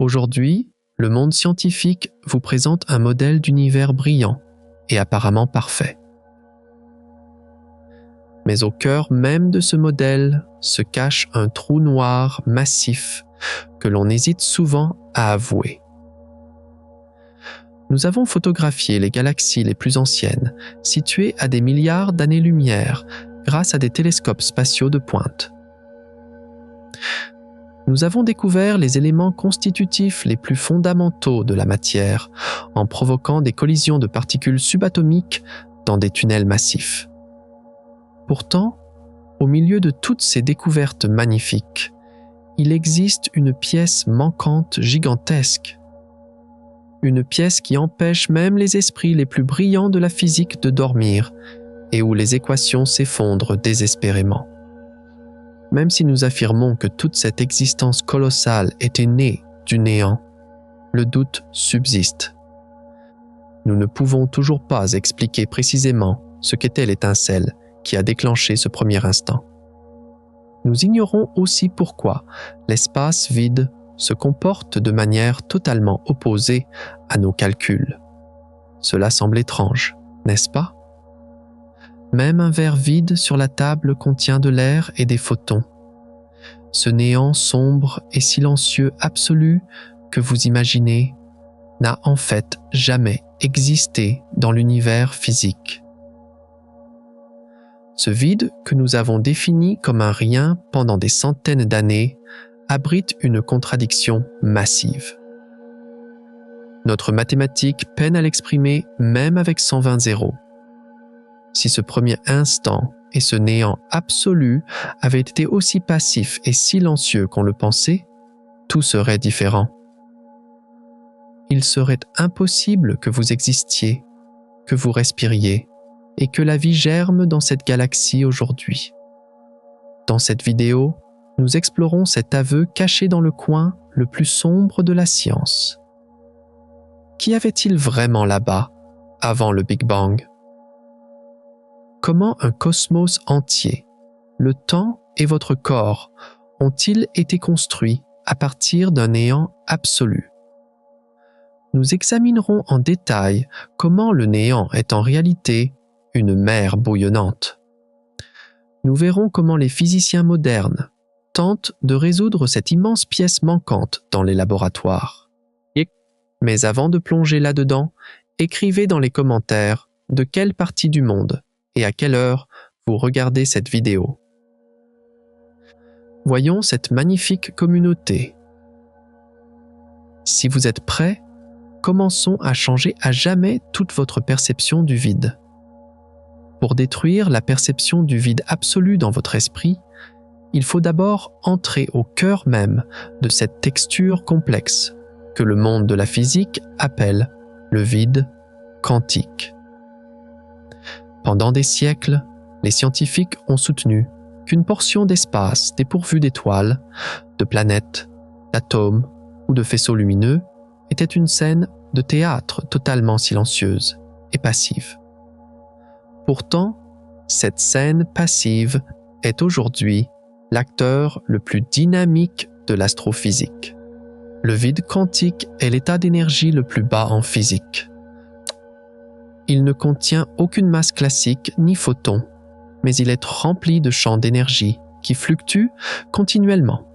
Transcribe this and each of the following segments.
Aujourd'hui, le monde scientifique vous présente un modèle d'univers brillant et apparemment parfait. Mais au cœur même de ce modèle se cache un trou noir massif que l'on hésite souvent à avouer. Nous avons photographié les galaxies les plus anciennes, situées à des milliards d'années-lumière, grâce à des télescopes spatiaux de pointe. Nous avons découvert les éléments constitutifs les plus fondamentaux de la matière, en provoquant des collisions de particules subatomiques dans des tunnels massifs. Pourtant, au milieu de toutes ces découvertes magnifiques, il existe une pièce manquante gigantesque. Une pièce qui empêche même les esprits les plus brillants de la physique de dormir et où les équations s'effondrent désespérément. Même si nous affirmons que toute cette existence colossale était née du néant, le doute subsiste. Nous ne pouvons toujours pas expliquer précisément ce qu'était l'étincelle qui a déclenché ce premier instant. Nous ignorons aussi pourquoi l'espace vide se comporte de manière totalement opposée à nos calculs. Cela semble étrange, n'est-ce pas? Même un verre vide sur la table contient de l'air et des photons. Ce néant sombre et silencieux absolu que vous imaginez n'a en fait jamais existé dans l'univers physique. Ce vide que nous avons défini comme un rien pendant des centaines d'années abrite une contradiction massive. Notre mathématique peine à l'exprimer même avec 120 zéros. Si ce premier instant et ce néant absolu avaient été aussi passifs et silencieux qu'on le pensait, tout serait différent. Il serait impossible que vous existiez, que vous respiriez et que la vie germe dans cette galaxie aujourd'hui. Dans cette vidéo, nous explorons cet aveu caché dans le coin le plus sombre de la science. Qu'y avait-il vraiment là-bas, avant le Big Bang? Comment un cosmos entier, le temps et votre corps ont-ils été construits à partir d'un néant absolu? Nous examinerons en détail comment le néant est en réalité une mer bouillonnante. Nous verrons comment les physiciens modernes tentent de résoudre cette immense pièce manquante dans les laboratoires. Mais avant de plonger là-dedans, écrivez dans les commentaires de quelle partie du monde et à quelle heure vous regardez cette vidéo. Voyons cette magnifique communauté. Si vous êtes prêts, commençons à changer à jamais toute votre perception du vide. Pour détruire la perception du vide absolu dans votre esprit, il faut d'abord entrer au cœur même de cette texture complexe que le monde de la physique appelle le vide quantique. Pendant des siècles, les scientifiques ont soutenu qu'une portion d'espace dépourvue d'étoiles, de planètes, d'atomes ou de faisceaux lumineux était une scène de théâtre totalement silencieuse et passive. Pourtant, cette scène passive est aujourd'hui l'acteur le plus dynamique de l'astrophysique. Le vide quantique est l'état d'énergie le plus bas en physique. Il ne contient aucune masse classique ni photon, mais il est rempli de champs d'énergie qui fluctuent continuellement.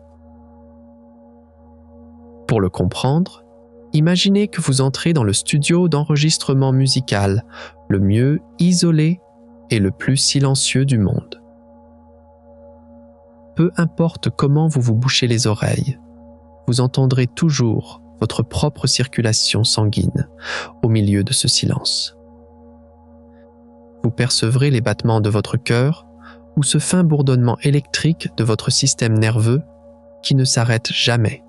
Pour le comprendre, imaginez que vous entrez dans le studio d'enregistrement musical le mieux isolé et le plus silencieux du monde. Peu importe comment vous vous bouchez les oreilles, vous entendrez toujours votre propre circulation sanguine au milieu de ce silence. Vous percevrez les battements de votre cœur ou ce fin bourdonnement électrique de votre système nerveux qui ne s'arrête jamais.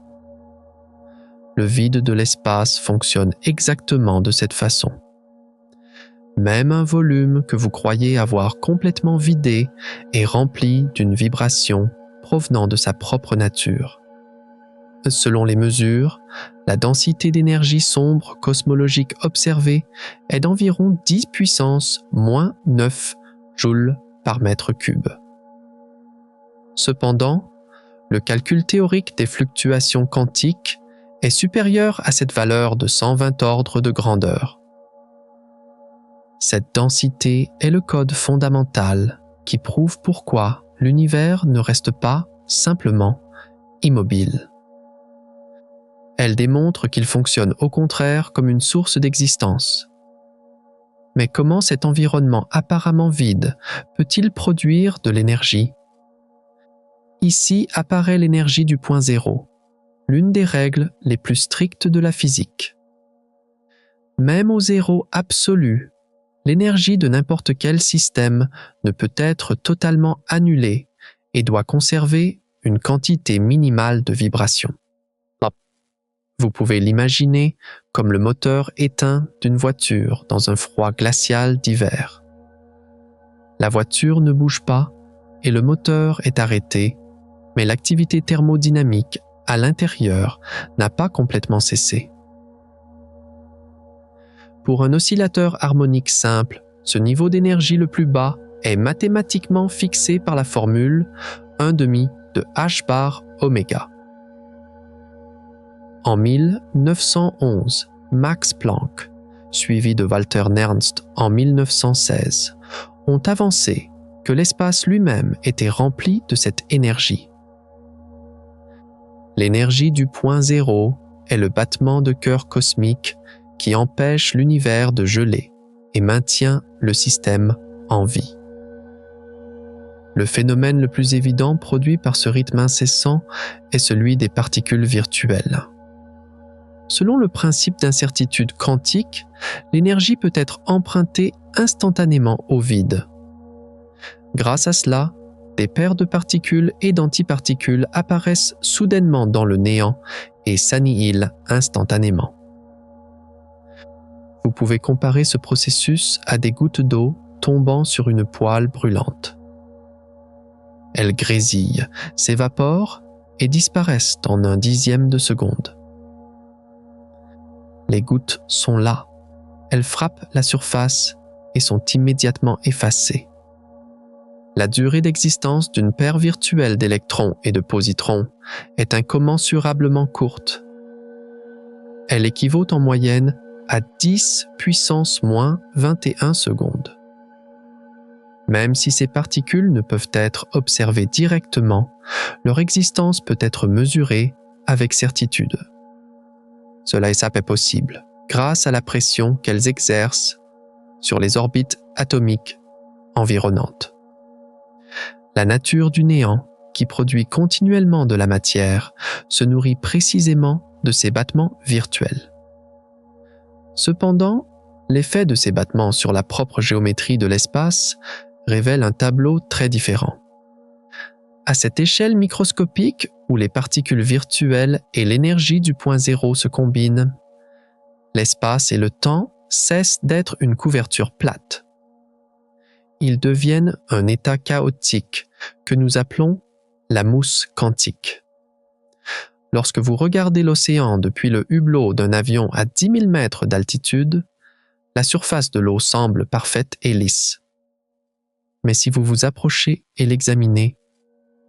Le vide de l'espace fonctionne exactement de cette façon. Même un volume que vous croyez avoir complètement vidé est rempli d'une vibration provenant de sa propre nature. Selon les mesures, la densité d'énergie sombre cosmologique observée est d'environ 10 puissance moins 9 joules par mètre cube. Cependant, le calcul théorique des fluctuations quantiques est supérieure à cette valeur de 120 ordres de grandeur. Cette densité est le code fondamental qui prouve pourquoi l'univers ne reste pas simplement immobile. Elle démontre qu'il fonctionne au contraire comme une source d'existence. Mais comment cet environnement apparemment vide peut-il produire de l'énergie? Ici apparaît l'énergie du point zéro, l'une des règles les plus strictes de la physique. Même au zéro absolu, l'énergie de n'importe quel système ne peut être totalement annulée et doit conserver une quantité minimale de vibration. Vous pouvez l'imaginer comme le moteur éteint d'une voiture dans un froid glacial d'hiver. La voiture ne bouge pas et le moteur est arrêté, mais l'activité thermodynamique à l'intérieur n'a pas complètement cessé. Pour un oscillateur harmonique simple, ce niveau d'énergie le plus bas est mathématiquement fixé par la formule 1/2 de h bar oméga. En 1911, Max Planck, suivi de Walter Nernst en 1916, ont avancé que l'espace lui-même était rempli de cette énergie. L'énergie du point zéro est le battement de cœur cosmique qui empêche l'univers de geler et maintient le système en vie. Le phénomène le plus évident produit par ce rythme incessant est celui des particules virtuelles. Selon le principe d'incertitude quantique, l'énergie peut être empruntée instantanément au vide. Grâce à cela, des paires de particules et d'antiparticules apparaissent soudainement dans le néant et s'annihilent instantanément. Vous pouvez comparer ce processus à des gouttes d'eau tombant sur une poêle brûlante. Elles grésillent, s'évaporent et disparaissent en un dixième de seconde. Les gouttes sont là, elles frappent la surface et sont immédiatement effacées. La durée d'existence d'une paire virtuelle d'électrons et de positrons est incommensurablement courte. Elle équivaut en moyenne à 10 puissance moins 21 secondes. Même si ces particules ne peuvent être observées directement, leur existence peut être mesurée avec certitude. Cela est possible grâce à la pression qu'elles exercent sur les orbites atomiques environnantes. La nature du néant, qui produit continuellement de la matière, se nourrit précisément de ces battements virtuels. Cependant, l'effet de ces battements sur la propre géométrie de l'espace révèle un tableau très différent. À cette échelle microscopique où les particules virtuelles et l'énergie du point zéro se combinent, l'espace et le temps cessent d'être une couverture plate. Ils deviennent un état chaotique que nous appelons la mousse quantique. Lorsque vous regardez l'océan depuis le hublot d'un avion à 10 000 mètres d'altitude, la surface de l'eau semble parfaite et lisse. Mais si vous vous approchez et l'examinez,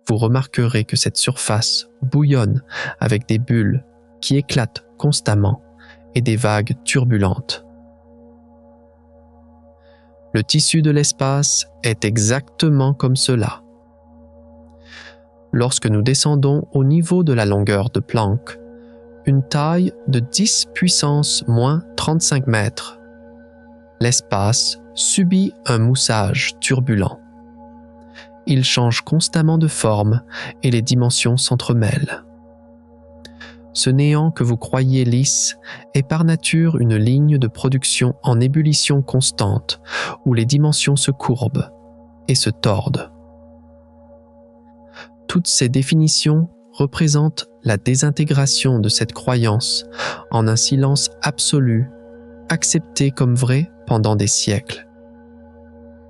vous remarquerez que cette surface bouillonne avec des bulles qui éclatent constamment et des vagues turbulentes. Le tissu de l'espace est exactement comme cela. Lorsque nous descendons au niveau de la longueur de Planck, une taille de 10 puissance moins 35 mètres, l'espace subit un moussage turbulent. Il change constamment de forme et les dimensions s'entremêlent. Ce néant que vous croyez lisse est par nature une ligne de production en ébullition constante où les dimensions se courbent et se tordent. Toutes ces définitions représentent la désintégration de cette croyance en un silence absolu, accepté comme vrai pendant des siècles.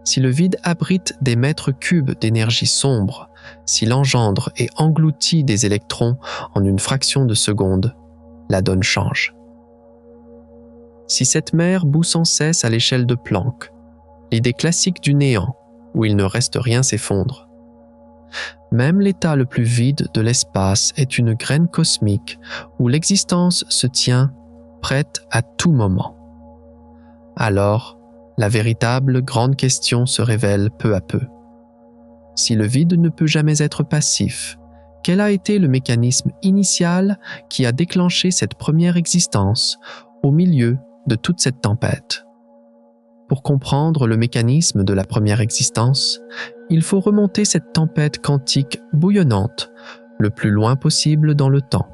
Si le vide abrite des mètres cubes d'énergie sombre, s'il engendre et engloutit des électrons en une fraction de seconde, la donne change. Si cette mer bout sans cesse à l'échelle de Planck, l'idée classique du néant, où il ne reste rien s'effondre, Même l'état le plus vide de l'espace est une graine cosmique où l'existence se tient prête à tout moment. Alors, la véritable grande question se révèle peu à peu. Si le vide ne peut jamais être passif, quel a été le mécanisme initial qui a déclenché cette première existence au milieu de toute cette tempête? Pour comprendre le mécanisme de la première existence, il faut remonter cette tempête quantique bouillonnante le plus loin possible dans le temps.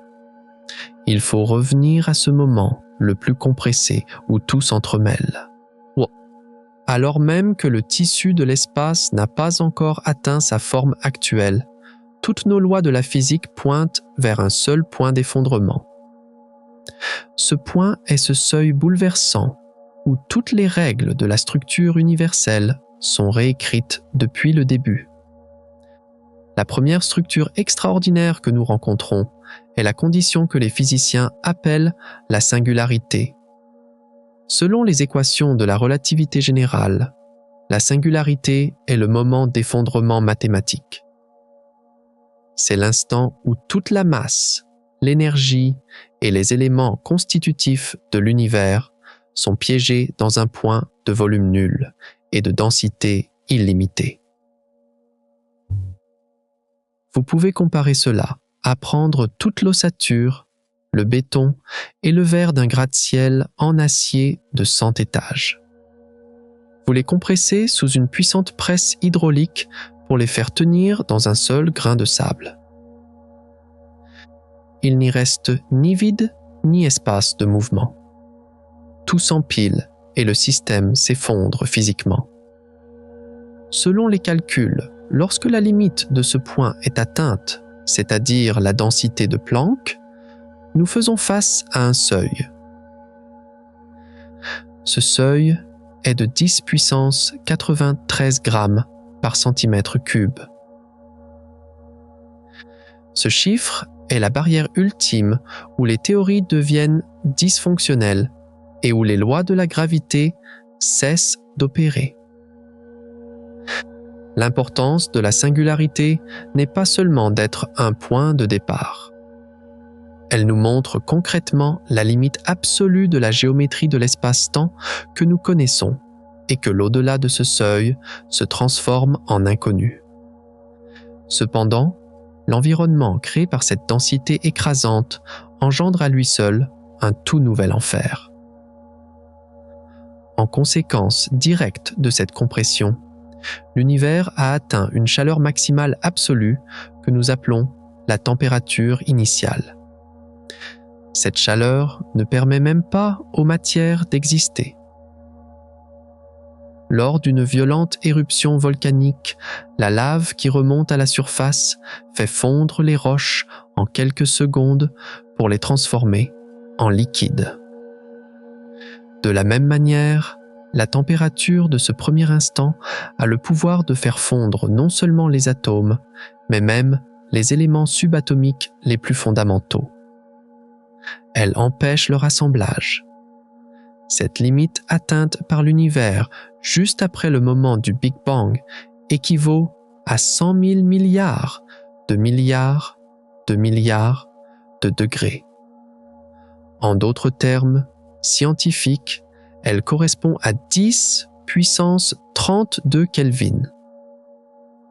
Il faut revenir à ce moment le plus compressé où tout s'entremêle. Alors même que le tissu de l'espace n'a pas encore atteint sa forme actuelle, toutes nos lois de la physique pointent vers un seul point d'effondrement. Ce point est ce seuil bouleversant où toutes les règles de la structure universelle sont réécrites depuis le début. La première structure extraordinaire que nous rencontrons est la condition que les physiciens appellent la singularité. Selon les équations de la relativité générale, la singularité est le moment d'effondrement mathématique. C'est l'instant où toute la masse, l'énergie et les éléments constitutifs de l'univers sont piégés dans un point de volume nul et de densité illimitée. Vous pouvez comparer cela à prendre toute l'ossature, le béton et le verre d'un gratte-ciel en acier de 100 étages. Vous les compressez sous une puissante presse hydraulique pour les faire tenir dans un seul grain de sable. Il n'y reste ni vide ni espace de mouvement. Tout s'empile et le système s'effondre physiquement. Selon les calculs, lorsque la limite de ce point est atteinte, c'est-à-dire la densité de Planck, nous faisons face à un seuil. Ce seuil est de 10 puissance 93 grammes par centimètre cube. Ce chiffre est la barrière ultime où les théories deviennent dysfonctionnelles et où les lois de la gravité cessent d'opérer. L'importance de la singularité n'est pas seulement d'être un point de départ. Elle nous montre concrètement la limite absolue de la géométrie de l'espace-temps que nous connaissons et que l'au-delà de ce seuil se transforme en inconnu. Cependant, l'environnement créé par cette densité écrasante engendre à lui seul un tout nouvel enfer. En conséquence directe de cette compression, l'univers a atteint une chaleur maximale absolue que nous appelons la température initiale. Cette chaleur ne permet même pas aux matières d'exister. Lors d'une violente éruption volcanique, la lave qui remonte à la surface fait fondre les roches en quelques secondes pour les transformer en liquide. De la même manière, la température de ce premier instant a le pouvoir de faire fondre non seulement les atomes, mais même les éléments subatomiques les plus fondamentaux. Elle empêche leur assemblage. Cette limite atteinte par l'univers juste après le moment du Big Bang équivaut à 100 000 milliards de milliards de milliards de degrés. En d'autres termes scientifiques, elle correspond à 10 puissance 32 Kelvin.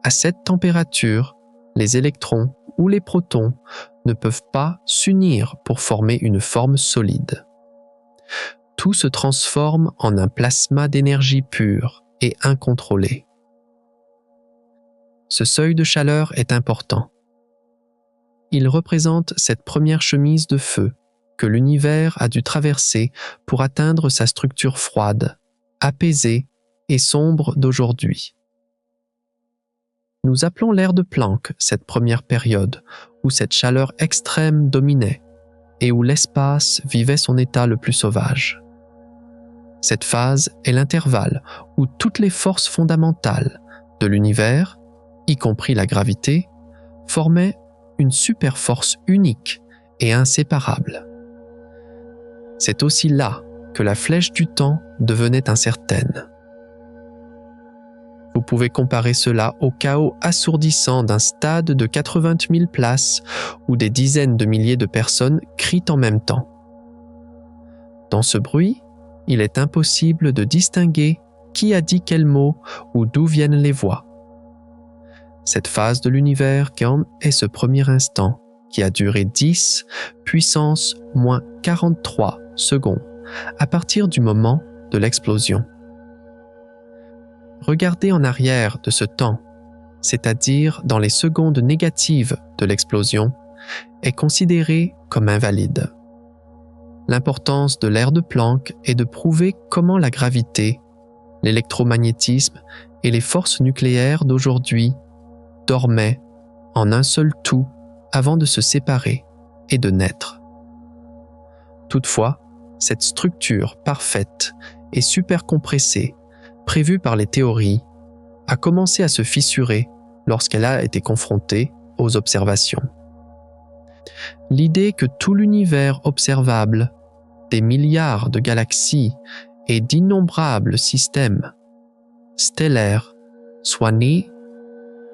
À cette température, les électrons ou les protons ne peuvent pas s'unir pour former une forme solide. Tout se transforme en un plasma d'énergie pure et incontrôlée. Ce seuil de chaleur est important. Il représente cette première chemise de feu que l'univers a dû traverser pour atteindre sa structure froide, apaisée et sombre d'aujourd'hui. Nous appelons l'ère de Planck cette première période où cette chaleur extrême dominait et où l'espace vivait son état le plus sauvage. Cette phase est l'intervalle où toutes les forces fondamentales de l'univers, y compris la gravité, formaient une superforce unique et inséparable. C'est aussi là que la flèche du temps devenait incertaine. Vous pouvez comparer cela au chaos assourdissant d'un stade de 80 000 places où des dizaines de milliers de personnes crient en même temps. Dans ce bruit, il est impossible de distinguer qui a dit quel mot ou d'où viennent les voix. Cette phase de l'univers est ce premier instant qui a duré 10 puissance moins 43 secondes à partir du moment de l'explosion. Regardez en arrière de ce temps, c'est-à-dire dans les secondes négatives de l'explosion, est considéré comme invalide. L'importance de l'ère de Planck est de prouver comment la gravité, l'électromagnétisme et les forces nucléaires d'aujourd'hui dormaient en un seul tout avant de se séparer et de naître. Toutefois, cette structure parfaite et super compressée prévue par les théories, a commencé à se fissurer lorsqu'elle a été confrontée aux observations. L'idée que tout l'univers observable, des milliards de galaxies et d'innombrables systèmes stellaires soit né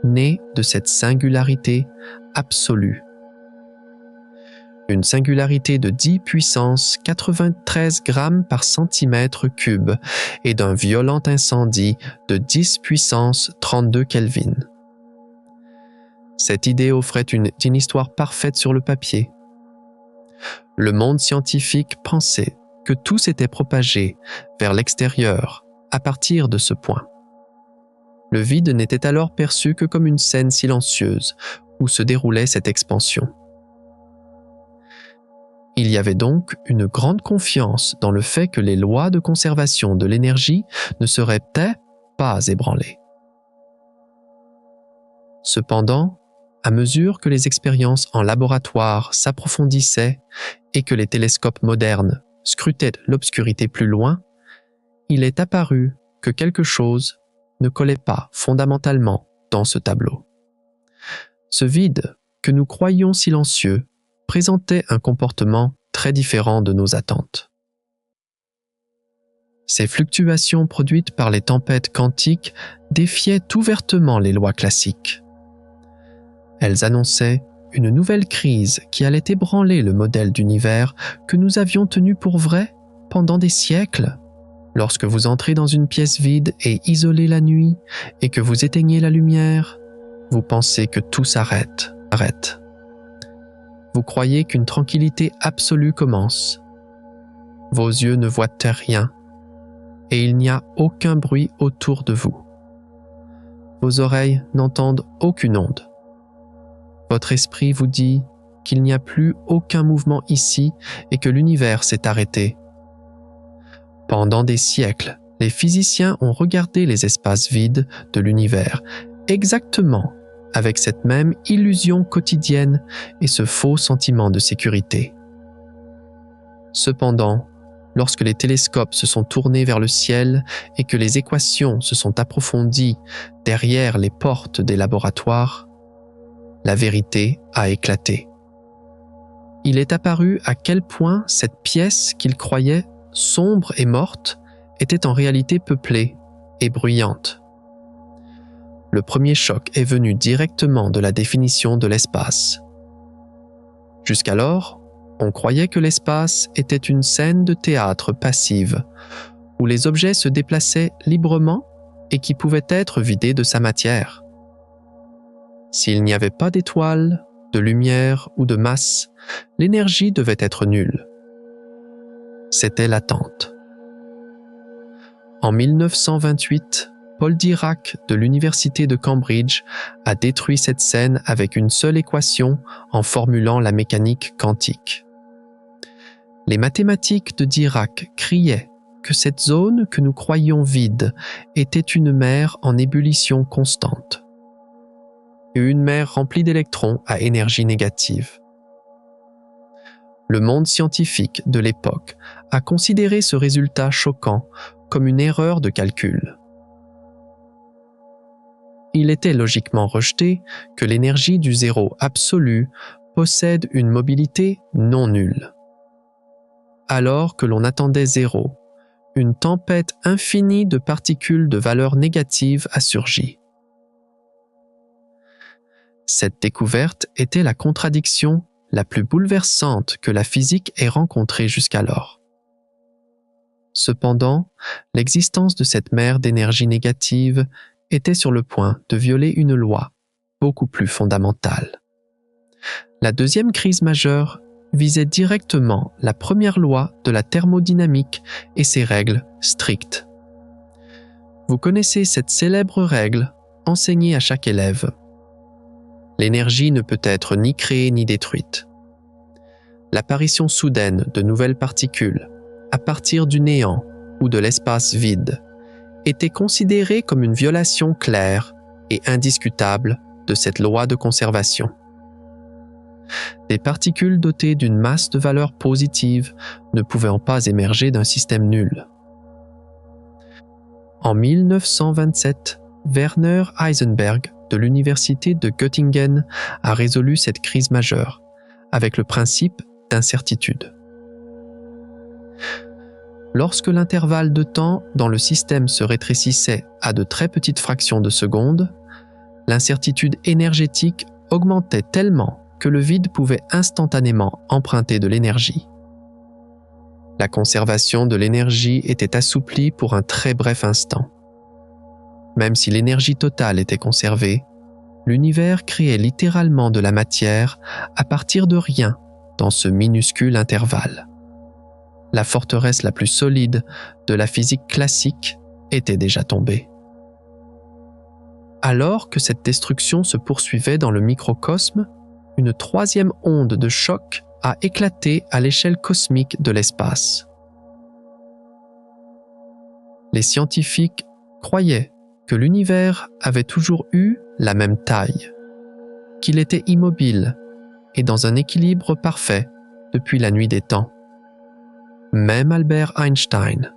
de cette singularité absolue. Une singularité de 10 puissance 93 grammes par centimètre cube et d'un violent incendie de 10 puissance 32 Kelvin. Cette idée offrait une histoire parfaite sur le papier. Le monde scientifique pensait que tout s'était propagé vers l'extérieur à partir de ce point. Le vide n'était alors perçu que comme une scène silencieuse où se déroulait cette expansion. Il y avait donc une grande confiance dans le fait que les lois de conservation de l'énergie ne seraient peut-être pas ébranlées. Cependant, à mesure que les expériences en laboratoire s'approfondissaient et que les télescopes modernes scrutaient l'obscurité plus loin, il est apparu que quelque chose ne collait pas fondamentalement dans ce tableau. Ce vide que nous croyions silencieux présentait un comportement très différent de nos attentes. Ces fluctuations produites par les tempêtes quantiques défiaient ouvertement les lois classiques. Elles annonçaient une nouvelle crise qui allait ébranler le modèle d'univers que nous avions tenu pour vrai pendant des siècles. Lorsque vous entrez dans une pièce vide et isolée la nuit et que vous éteignez la lumière, vous pensez que tout s'arrête. Vous croyez qu'une tranquillité absolue commence. Vos yeux ne voient rien et il n'y a aucun bruit autour de vous. Vos oreilles n'entendent aucune onde. Votre esprit vous dit qu'il n'y a plus aucun mouvement ici et que l'univers s'est arrêté. Pendant des siècles, les physiciens ont regardé les espaces vides de l'univers exactement avec cette même illusion quotidienne et ce faux sentiment de sécurité. Cependant, lorsque les télescopes se sont tournés vers le ciel et que les équations se sont approfondies derrière les portes des laboratoires, la vérité a éclaté. Il est apparu à quel point cette pièce qu'ils croyaient sombre et morte était en réalité peuplée et bruyante. Le premier choc est venu directement de la définition de l'espace. Jusqu'alors, on croyait que l'espace était une scène de théâtre passive, où les objets se déplaçaient librement et qui pouvaient être vidés de sa matière. S'il n'y avait pas d'étoiles, de lumière ou de masse, l'énergie devait être nulle. C'était l'attente. En 1928, Paul Dirac de l'Université de Cambridge a détruit cette scène avec une seule équation en formulant la mécanique quantique. Les mathématiques de Dirac criaient que cette zone que nous croyions vide était une mer en ébullition constante. Une mer remplie d'électrons à énergie négative. Le monde scientifique de l'époque a considéré ce résultat choquant comme une erreur de calcul. Il était logiquement rejeté que l'énergie du zéro absolu possède une mobilité non nulle. Alors que l'on attendait zéro, une tempête infinie de particules de valeur négative a surgi. Cette découverte était la contradiction la plus bouleversante que la physique ait rencontrée jusqu'alors. Cependant, l'existence de cette mer d'énergie négative était sur le point de violer une loi beaucoup plus fondamentale. La deuxième crise majeure visait directement la première loi de la thermodynamique et ses règles strictes. Vous connaissez cette célèbre règle enseignée à chaque élève. L'énergie ne peut être ni créée ni détruite. L'apparition soudaine de nouvelles particules, à partir du néant ou de l'espace vide, était considérée comme une violation claire et indiscutable de cette loi de conservation. Des particules dotées d'une masse de valeur positive ne pouvaient pas émerger d'un système nul. En 1927, Werner Heisenberg de l'université de Göttingen a résolu cette crise majeure avec le principe d'incertitude. Lorsque l'intervalle de temps dans le système se rétrécissait à de très petites fractions de secondes, l'incertitude énergétique augmentait tellement que le vide pouvait instantanément emprunter de l'énergie. La conservation de l'énergie était assouplie pour un très bref instant. Même si l'énergie totale était conservée, l'univers créait littéralement de la matière à partir de rien dans ce minuscule intervalle. La forteresse la plus solide de la physique classique était déjà tombée. Alors que cette destruction se poursuivait dans le microcosme, une troisième onde de choc a éclaté à l'échelle cosmique de l'espace. Les scientifiques croyaient que l'univers avait toujours eu la même taille, qu'il était immobile et dans un équilibre parfait depuis la nuit des temps. Même Albert Einstein,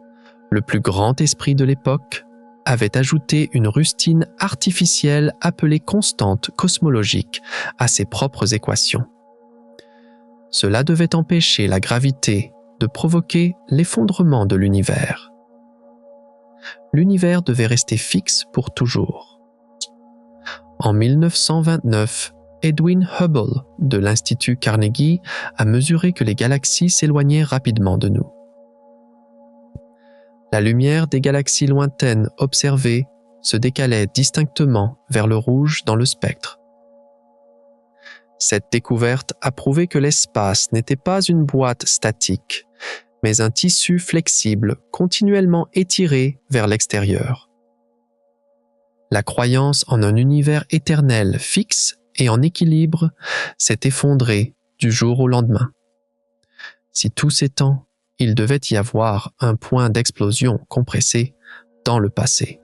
le plus grand esprit de l'époque, avait ajouté une rustine artificielle appelée constante cosmologique à ses propres équations. Cela devait empêcher la gravité de provoquer l'effondrement de l'univers. L'univers devait rester fixe pour toujours. En 1929, Edwin Hubble de l'Institut Carnegie a mesuré que les galaxies s'éloignaient rapidement de nous. La lumière des galaxies lointaines observées se décalait distinctement vers le rouge dans le spectre. Cette découverte a prouvé que l'espace n'était pas une boîte statique, mais un tissu flexible continuellement étiré vers l'extérieur. La croyance en un univers éternel fixe et en équilibre s'est effondrée du jour au lendemain. Si tout s'étend, il devait y avoir un point d'explosion compressé dans le passé.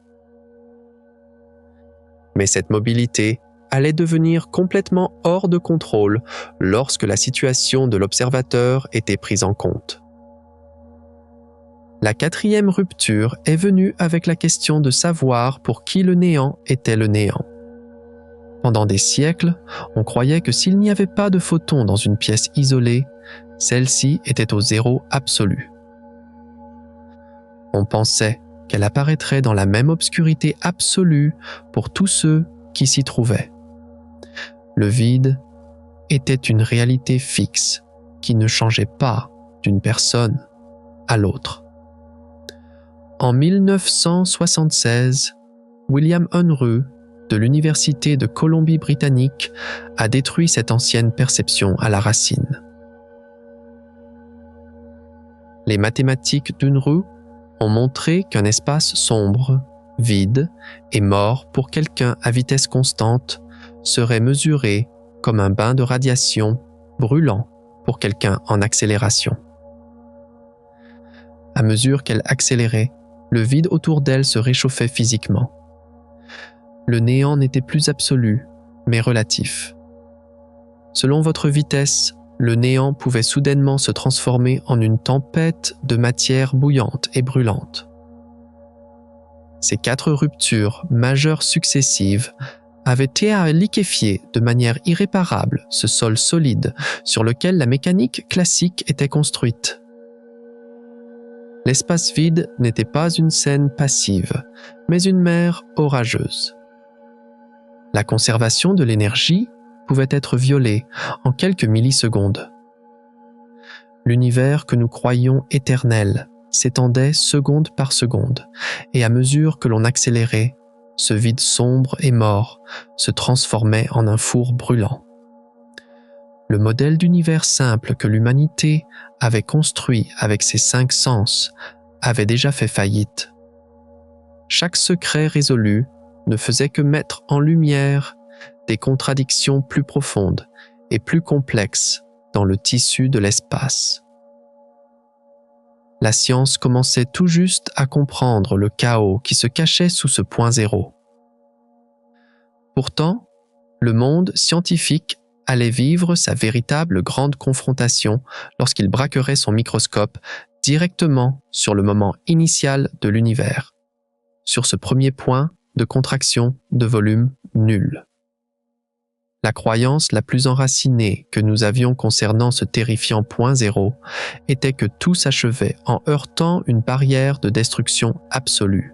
Mais cette mobilité allait devenir complètement hors de contrôle lorsque la situation de l'observateur était prise en compte. La quatrième rupture est venue avec la question de savoir pour qui le néant était le néant. Pendant des siècles, on croyait que s'il n'y avait pas de photons dans une pièce isolée, celle-ci était au zéro absolu. On pensait qu'elle apparaîtrait dans la même obscurité absolue pour tous ceux qui s'y trouvaient. Le vide était une réalité fixe qui ne changeait pas d'une personne à l'autre. En 1976, William Unruh de l'Université de Colombie-Britannique a détruit cette ancienne perception à la racine. Les mathématiques d'Unruh ont montré qu'un espace sombre, vide et mort pour quelqu'un à vitesse constante serait mesuré comme un bain de radiation brûlant pour quelqu'un en accélération. À mesure qu'elle accélérait, le vide autour d'elle se réchauffait physiquement. Le néant n'était plus absolu, mais relatif. Selon votre vitesse, le néant pouvait soudainement se transformer en une tempête de matière bouillante et brûlante. Ces 4 ruptures majeures successives avaient liquéfié de manière irréparable ce sol solide sur lequel la mécanique classique était construite. L'espace vide n'était pas une scène passive, mais une mer orageuse. La conservation de l'énergie pouvait être violée en quelques millisecondes. L'univers que nous croyions éternel s'étendait seconde par seconde, et à mesure que l'on accélérait, ce vide sombre et mort se transformait en un four brûlant. Le modèle d'univers simple que l'humanité avait construit avec ses 5 sens avait déjà fait faillite. Chaque secret résolu ne faisait que mettre en lumière des contradictions plus profondes et plus complexes dans le tissu de l'espace. La science commençait tout juste à comprendre le chaos qui se cachait sous ce point zéro. Pourtant, le monde scientifique allait vivre sa véritable grande confrontation lorsqu'il braquerait son microscope directement sur le moment initial de l'univers, sur ce premier point de contraction de volume nul. La croyance la plus enracinée que nous avions concernant ce terrifiant point zéro était que tout s'achevait en heurtant une barrière de destruction absolue.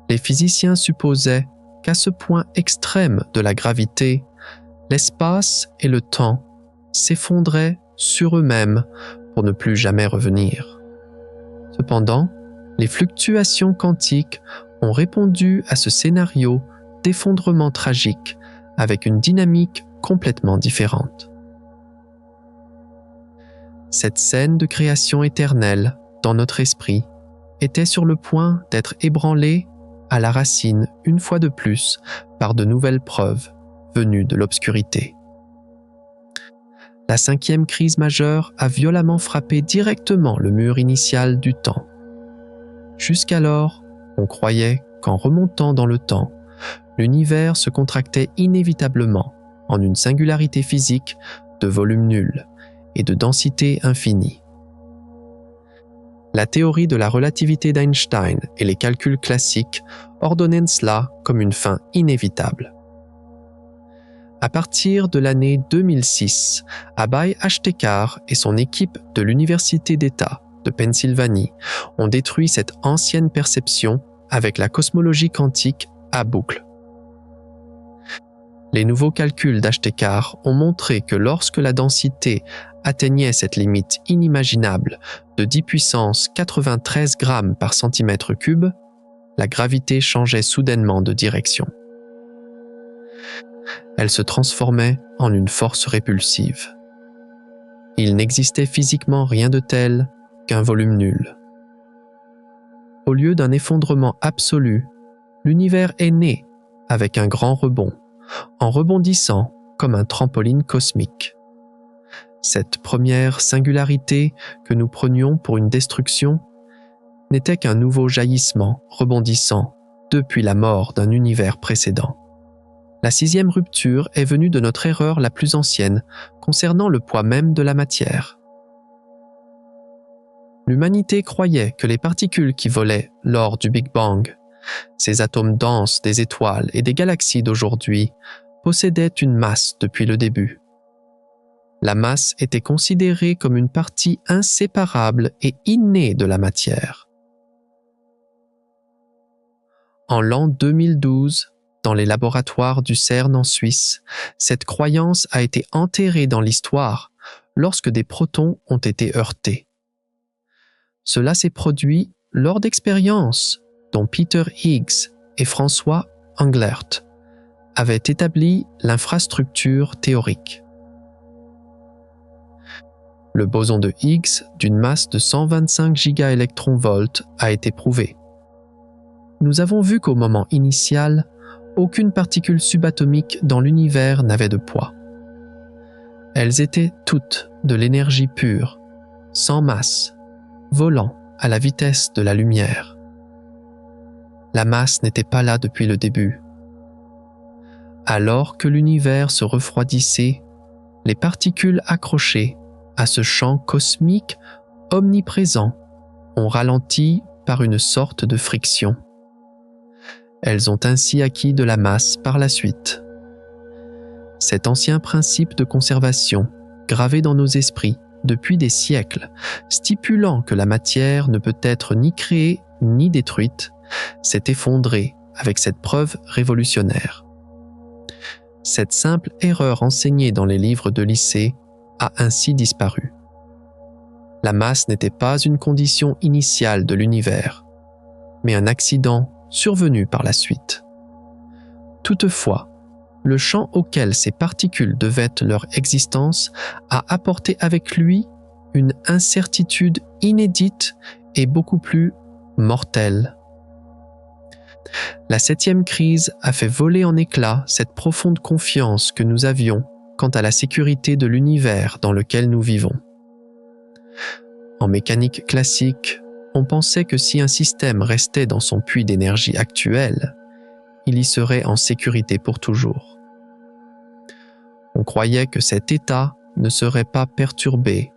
Les physiciens supposaient qu'à ce point extrême de la gravité, l'espace et le temps s'effondraient sur eux-mêmes pour ne plus jamais revenir. Cependant, les fluctuations quantiques ont répondu à ce scénario d'effondrement tragique avec une dynamique complètement différente. Cette scène de création éternelle dans notre esprit était sur le point d'être ébranlée à la racine une fois de plus par de nouvelles preuves venues de l'obscurité. La 5e crise majeure a violemment frappé directement le mur initial du temps. Jusqu'alors, on croyait qu'en remontant dans le temps, l'univers se contractait inévitablement en une singularité physique de volume nul et de densité infinie. La théorie de la relativité d'Einstein et les calculs classiques ordonnaient cela comme une fin inévitable. À partir de l'année 2006, Abhay Ashtekar et son équipe de l'Université d'État de Pennsylvanie ont détruit cette ancienne perception avec la cosmologie quantique à boucle. Les nouveaux calculs d'Ashtekar ont montré que lorsque la densité atteignait cette limite inimaginable de 10 puissance 93 grammes par centimètre cube, la gravité changeait soudainement de direction. Elle se transformait en une force répulsive. Il n'existait physiquement rien de tel qu'un volume nul. Au lieu d'un effondrement absolu, l'univers est né avec un grand rebond, en rebondissant comme un trampoline cosmique. Cette première singularité que nous prenions pour une destruction n'était qu'un nouveau jaillissement rebondissant depuis la mort d'un univers précédent. La 6e rupture est venue de notre erreur la plus ancienne concernant le poids même de la matière. L'humanité croyait que les particules qui volaient lors du Big Bang, ces atomes denses des étoiles et des galaxies d'aujourd'hui, possédaient une masse depuis le début. La masse était considérée comme une partie inséparable et innée de la matière. En l'an 2012, dans les laboratoires du CERN en Suisse, cette croyance a été enterrée dans l'histoire lorsque des protons ont été heurtés. Cela s'est produit lors d'expériences dont Peter Higgs et François Englert avaient établi l'infrastructure théorique. Le boson de Higgs d'une masse de 125 gigaélectronvolts a été prouvé. Nous avons vu qu'au moment initial, aucune particule subatomique dans l'univers n'avait de poids. Elles étaient toutes de l'énergie pure, sans masse, volant à la vitesse de la lumière. La masse n'était pas là depuis le début. Alors que l'univers se refroidissait, les particules accrochées à ce champ cosmique omniprésent ont ralenti par une sorte de friction. Elles ont ainsi acquis de la masse par la suite. Cet ancien principe de conservation, gravé dans nos esprits depuis des siècles, stipulant que la matière ne peut être ni créée ni détruite, s'est effondrée avec cette preuve révolutionnaire. Cette simple erreur enseignée dans les livres de lycée a ainsi disparu. La masse n'était pas une condition initiale de l'univers, mais un accident survenu par la suite. Toutefois, le champ auquel ces particules devaient leur existence a apporté avec lui une incertitude inédite et beaucoup plus mortelle. La 7e crise a fait voler en éclats cette profonde confiance que nous avions quant à la sécurité de l'univers dans lequel nous vivons. En mécanique classique, on pensait que si un système restait dans son puits d'énergie actuel, il y serait en sécurité pour toujours. On croyait que cet état ne serait pas perturbé,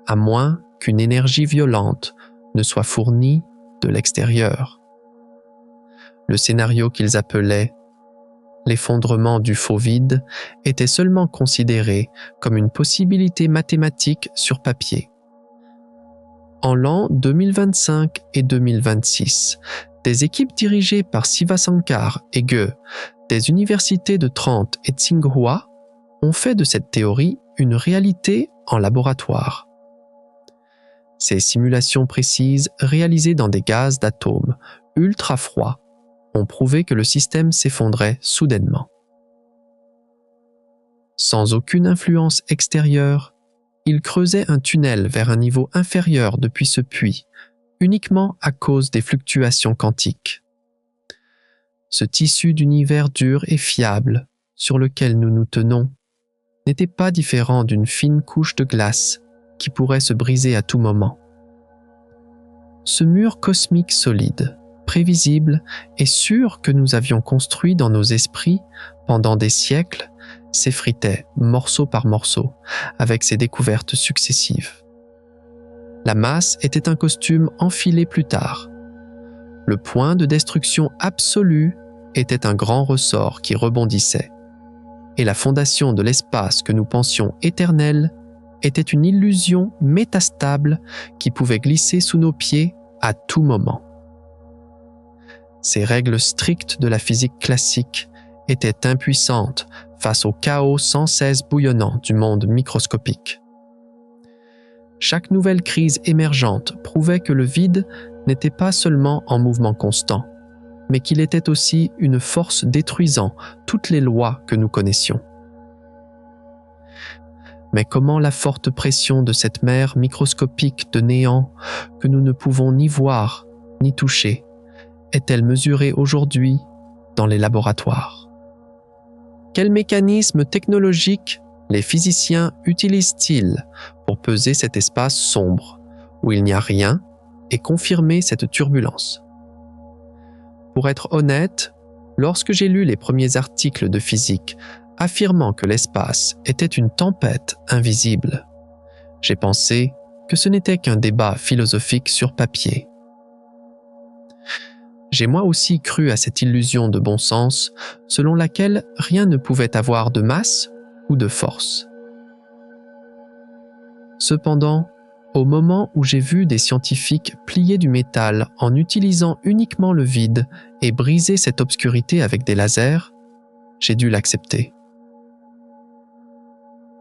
à moins qu'une énergie violente ne soit fournie de l'extérieur. Le scénario qu'ils appelaient l'effondrement du faux vide était seulement considéré comme une possibilité mathématique sur papier. En l'an 2025 et 2026, des équipes dirigées par Sivasankar et Ge des universités de Trent et Tsinghua ont fait de cette théorie une réalité en laboratoire. Ces simulations précises réalisées dans des gaz d'atomes ultra froids ont prouvé que le système s'effondrait soudainement. Sans aucune influence extérieure, il creusait un tunnel vers un niveau inférieur depuis ce puits, uniquement à cause des fluctuations quantiques. Ce tissu d'univers dur et fiable sur lequel nous nous tenons n'était pas différent d'une fine couche de glace qui pourrait se briser à tout moment. Ce mur cosmique solide, prévisible et sûr que nous avions construit dans nos esprits pendant des siècles s'effritait morceau par morceau avec ses découvertes successives. La masse était un costume enfilé plus tard. Le point de destruction absolue était un grand ressort qui rebondissait. Et la fondation de l'espace que nous pensions éternel était une illusion métastable qui pouvait glisser sous nos pieds à tout moment. Ces règles strictes de la physique classique étaient impuissantes face au chaos sans cesse bouillonnant du monde microscopique. Chaque nouvelle crise émergente prouvait que le vide n'était pas seulement en mouvement constant, mais qu'il était aussi une force détruisant toutes les lois que nous connaissions. Mais comment la forte pression de cette mer microscopique de néant que nous ne pouvons ni voir ni toucher est-elle mesurée aujourd'hui dans les laboratoires? Quel mécanisme technologique les physiciens utilisent-ils pour peser cet espace sombre où il n'y a rien et confirmer cette turbulence? Pour être honnête, lorsque j'ai lu les premiers articles de physique affirmant que l'espace était une tempête invisible, j'ai pensé que ce n'était qu'un débat philosophique sur papier. J'ai moi aussi cru à cette illusion de bon sens selon laquelle rien ne pouvait avoir de masse ou de force. Cependant, au moment où j'ai vu des scientifiques plier du métal en utilisant uniquement le vide et briser cette obscurité avec des lasers, j'ai dû l'accepter.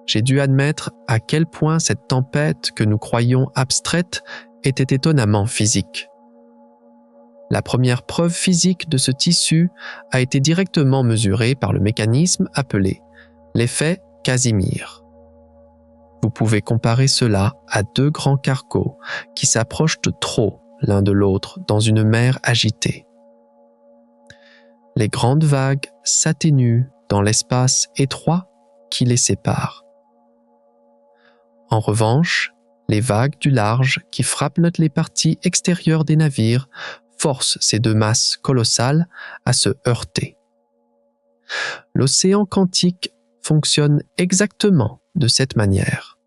J'ai dû admettre à quel point cette tempête que nous croyions abstraite était étonnamment physique. La première preuve physique de ce tissu a été directement mesurée par le mécanisme appelé l'effet Casimir. Vous pouvez comparer cela à deux grands cargos qui s'approchent de trop l'un de l'autre dans une mer agitée. Les grandes vagues s'atténuent dans l'espace étroit qui les sépare. En revanche, les vagues du large qui frappent les parties extérieures des navires forcent ces deux masses colossales à se heurter. L'océan quantique fonctionne exactement de cette manière.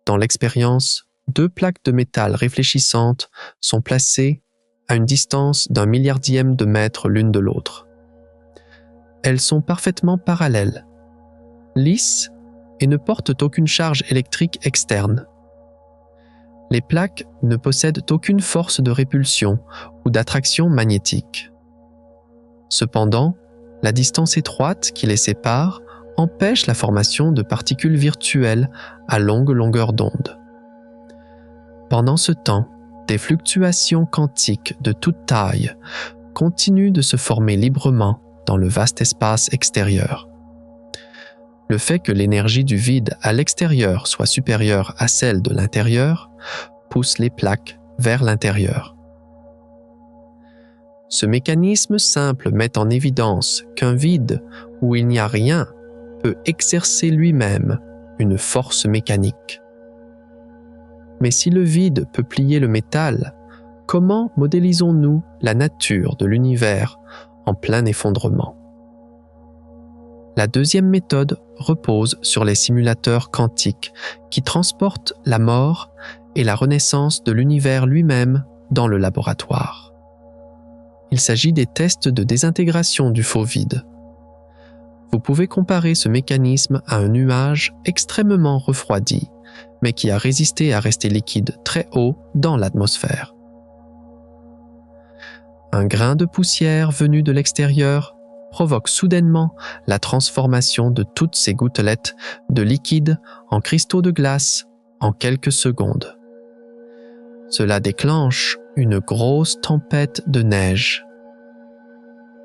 Dans l'expérience, deux plaques de métal réfléchissantes sont placées à une distance d'1 milliardième de mètre l'une de l'autre. Elles sont parfaitement parallèles, lisses et ne portent aucune charge électrique externe. Les plaques ne possèdent aucune force de répulsion ou d'attraction magnétique. Cependant, la distance étroite qui les sépare empêche la formation de particules virtuelles à longue longueur d'onde. Pendant ce temps, des fluctuations quantiques de toute taille continuent de se former librement dans le vaste espace extérieur. Le fait que l'énergie du vide à l'extérieur soit supérieure à celle de l'intérieur pousse les plaques vers l'intérieur. Ce mécanisme simple met en évidence qu'un vide où il n'y a rien peut exercer lui-même une force mécanique. Mais si le vide peut plier le métal, comment modélisons-nous la nature de l'univers en plein effondrement? La deuxième méthode repose sur les simulateurs quantiques qui transportent la mort et la renaissance de l'univers lui-même dans le laboratoire. Il s'agit des tests de désintégration du faux vide. Vous pouvez comparer ce mécanisme à un nuage extrêmement refroidi, mais qui a résisté à rester liquide très haut dans l'atmosphère. Un grain de poussière venu de l'extérieur provoque soudainement la transformation de toutes ces gouttelettes de liquide en cristaux de glace en quelques secondes. Cela déclenche une grosse tempête de neige.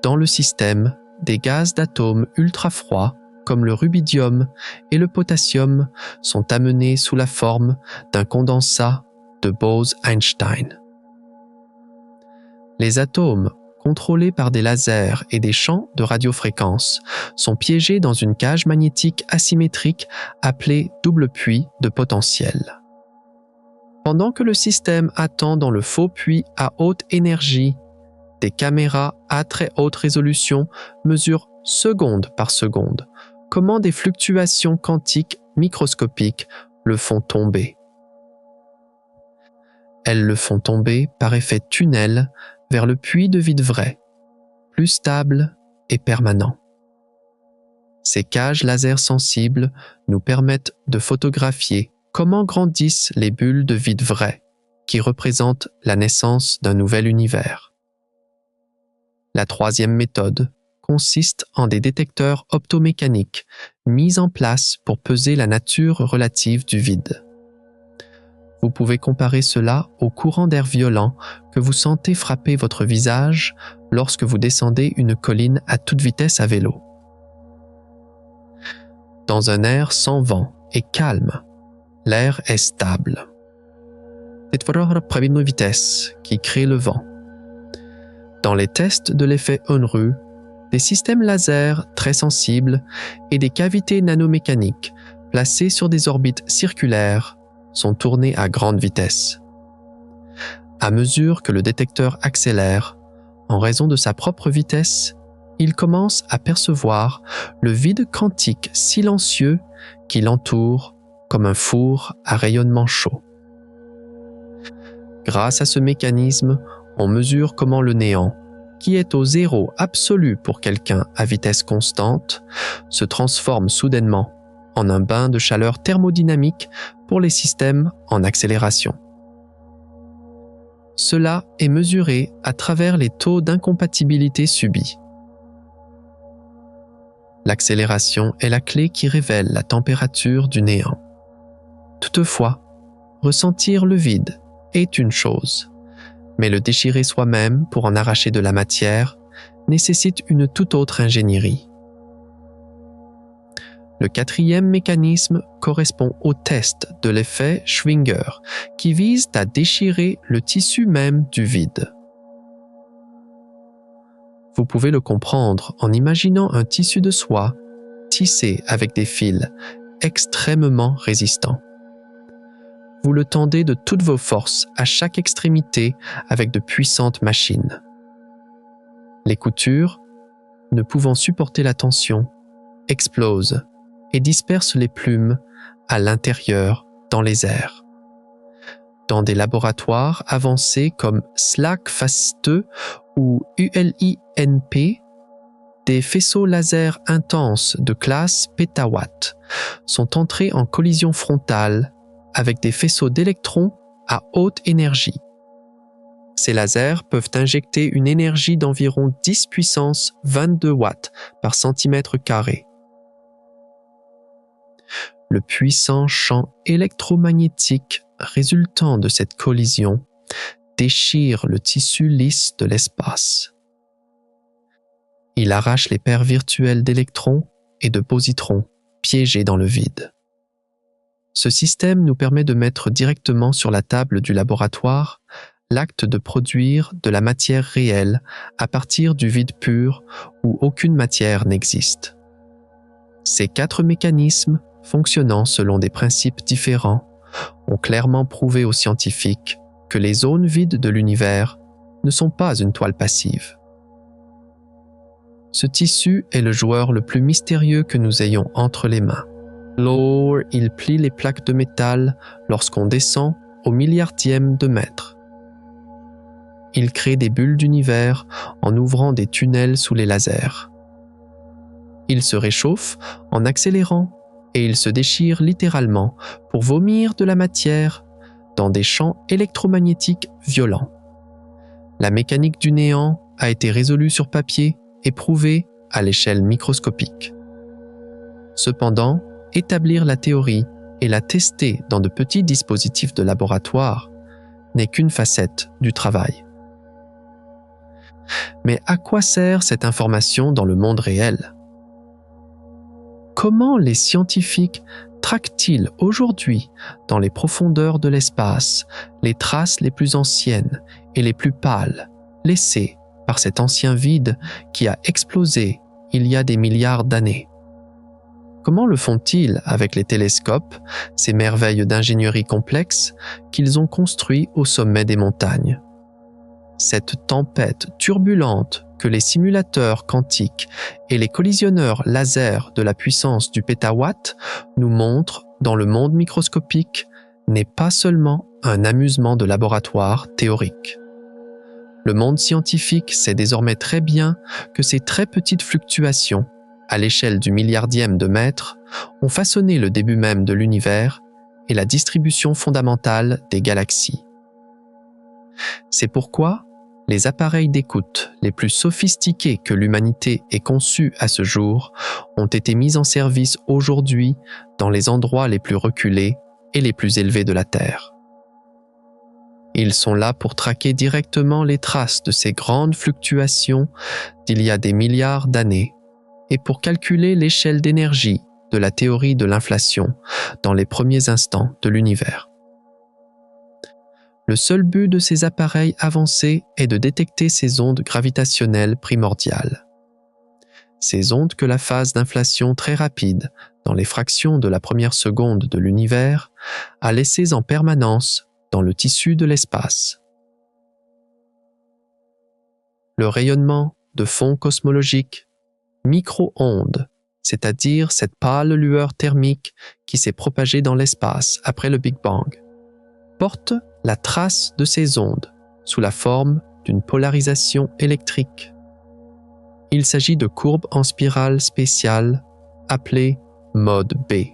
Dans le système, des gaz d'atomes ultra froids comme le rubidium et le potassium sont amenés sous la forme d'un condensat de Bose-Einstein. Les atomes, contrôlés par des lasers et des champs de radiofréquence, sont piégés dans une cage magnétique asymétrique appelée double puits de potentiel. Pendant que le système attend dans le faux puits à haute énergie, des caméras à très haute résolution mesurent seconde par seconde comment des fluctuations quantiques microscopiques le font tomber. Elles le font tomber par effet tunnel vers le puits de vide vrai, plus stable et permanent. Ces cages laser sensibles nous permettent de photographier comment grandissent les bulles de vide vrai, qui représentent la naissance d'un nouvel univers. La troisième méthode consiste en des détecteurs optomécaniques mis en place pour peser la nature relative du vide. Vous pouvez comparer cela au courant d'air violent que vous sentez frapper votre visage lorsque vous descendez une colline à toute vitesse à vélo. Dans un air sans vent et calme, l'air est stable. C'est votre première vitesse qui crée le vent. Dans les tests de l'effet Unruh, des systèmes laser très sensibles et des cavités nanomécaniques placées sur des orbites circulaires sont tournés à grande vitesse. À mesure que le détecteur accélère, en raison de sa propre vitesse, il commence à percevoir le vide quantique silencieux qui l'entoure comme un four à rayonnement chaud. Grâce à ce mécanisme, on mesure comment le néant, qui est au zéro absolu pour quelqu'un à vitesse constante, se transforme soudainement en un bain de chaleur thermodynamique pour les systèmes en accélération. Cela est mesuré à travers les taux d'incompatibilité subis. L'accélération est la clé qui révèle la température du néant. Toutefois, ressentir le vide est une chose, mais le déchirer soi-même pour en arracher de la matière nécessite une toute autre ingénierie. Le quatrième mécanisme correspond au test de l'effet Schwinger, qui vise à déchirer le tissu même du vide. Vous pouvez le comprendre en imaginant un tissu de soie tissé avec des fils extrêmement résistants. Vous le tendez de toutes vos forces à chaque extrémité avec de puissantes machines. Les coutures, ne pouvant supporter la tension, explosent et dispersent les plumes à l'intérieur dans les airs. Dans des laboratoires avancés comme SLAC Phase 2 ou ULINP, des faisceaux laser intenses de classe pétawatt sont entrés en collision frontale avec des faisceaux d'électrons à haute énergie. Ces lasers peuvent injecter une énergie d'environ 10 puissance 22 watts par centimètre carré. Le puissant champ électromagnétique résultant de cette collision déchire le tissu lisse de l'espace. Il arrache les paires virtuelles d'électrons et de positrons piégés dans le vide. Ce système nous permet de mettre directement sur la table du laboratoire l'acte de produire de la matière réelle à partir du vide pur où aucune matière n'existe. Ces 4 mécanismes, fonctionnant selon des principes différents, ont clairement prouvé aux scientifiques que les zones vides de l'univers ne sont pas une toile passive. Ce tissu est le joueur le plus mystérieux que nous ayons entre les mains. Lorsqu'il il plie les plaques de métal lorsqu'on descend au milliardième de mètre. Il crée des bulles d'univers en ouvrant des tunnels sous les lasers. Il se réchauffe en accélérant et il se déchire littéralement pour vomir de la matière dans des champs électromagnétiques violents. La mécanique du néant a été résolue sur papier et prouvée à l'échelle microscopique. Cependant, établir la théorie et la tester dans de petits dispositifs de laboratoire n'est qu'une facette du travail. Mais à quoi sert cette information dans le monde réel? Comment les scientifiques traquent-ils aujourd'hui dans les profondeurs de l'espace les traces les plus anciennes et les plus pâles laissées par cet ancien vide qui a explosé il y a des milliards d'années? Comment le font-ils avec les télescopes, ces merveilles d'ingénierie complexe qu'ils ont construits au sommet des montagnes? Cette tempête turbulente que les simulateurs quantiques et les collisionneurs laser de la puissance du pétawatt nous montrent dans le monde microscopique n'est pas seulement un amusement de laboratoire théorique. Le monde scientifique sait désormais très bien que ces très petites fluctuations, à l'échelle du milliardième de mètre, ont façonné le début même de l'univers et la distribution fondamentale des galaxies. C'est pourquoi les appareils d'écoute les plus sophistiqués que l'humanité ait conçus à ce jour ont été mis en service aujourd'hui dans les endroits les plus reculés et les plus élevés de la Terre. Ils sont là pour traquer directement les traces de ces grandes fluctuations d'il y a des milliards d'années et pour calculer l'échelle d'énergie de la théorie de l'inflation dans les premiers instants de l'univers. Le seul but de ces appareils avancés est de détecter ces ondes gravitationnelles primordiales. Ces ondes que la phase d'inflation très rapide, dans les fractions de la première seconde de l'univers, a laissées en permanence dans le tissu de l'espace. Le rayonnement de fond cosmologique, micro-ondes, c'est-à-dire cette pâle lueur thermique qui s'est propagée dans l'espace après le Big Bang, porte la trace de ces ondes sous la forme d'une polarisation électrique. Il s'agit de courbes en spirale spéciales appelées mode B.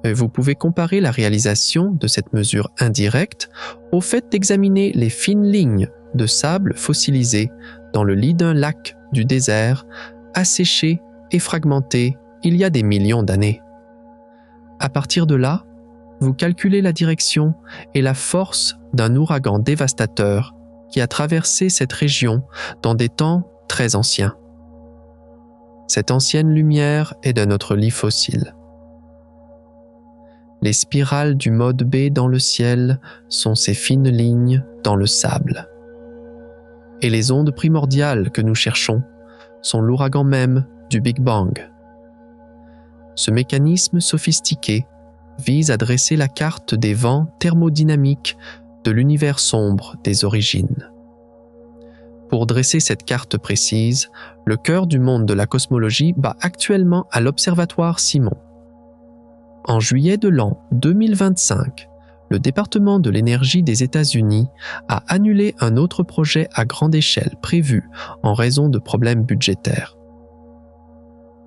Et vous pouvez comparer la réalisation de cette mesure indirecte au fait d'examiner les fines lignes de sable fossilisé dans le lit d'un lac du désert asséché et fragmenté il y a des millions d'années. À partir de là, vous calculez la direction et la force d'un ouragan dévastateur qui a traversé cette région dans des temps très anciens. Cette ancienne lumière est de notre lit fossile. Les spirales du mode B dans le ciel sont ces fines lignes dans le sable. Et les ondes primordiales que nous cherchons sont l'ouragan même du Big Bang. Ce mécanisme sophistiqué vise à dresser la carte des vents thermodynamiques de l'univers sombre des origines. Pour dresser cette carte précise, le cœur du monde de la cosmologie bat actuellement à l'Observatoire Simon. En juillet de l'an 2025, le département de l'énergie des États-Unis a annulé un autre projet à grande échelle prévu en raison de problèmes budgétaires.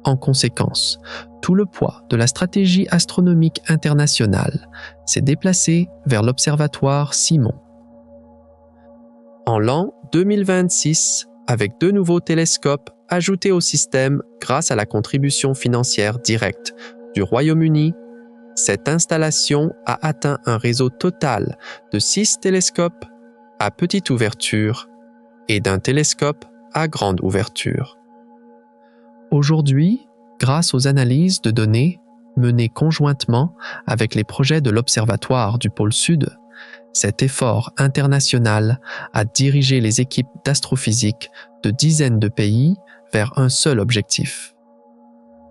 En conséquence, tout le poids de la stratégie astronomique internationale s'est déplacé vers l'observatoire Simon. En l'an 2026, avec 2 nouveaux télescopes ajoutés au système grâce à la contribution financière directe du Royaume-Uni, cette installation a atteint un réseau total de 6 télescopes à petite ouverture et d'un télescope à grande ouverture. Aujourd'hui, grâce aux analyses de données menées conjointement avec les projets de l'Observatoire du pôle Sud, cet effort international a dirigé les équipes d'astrophysique de dizaines de pays vers un seul objectif.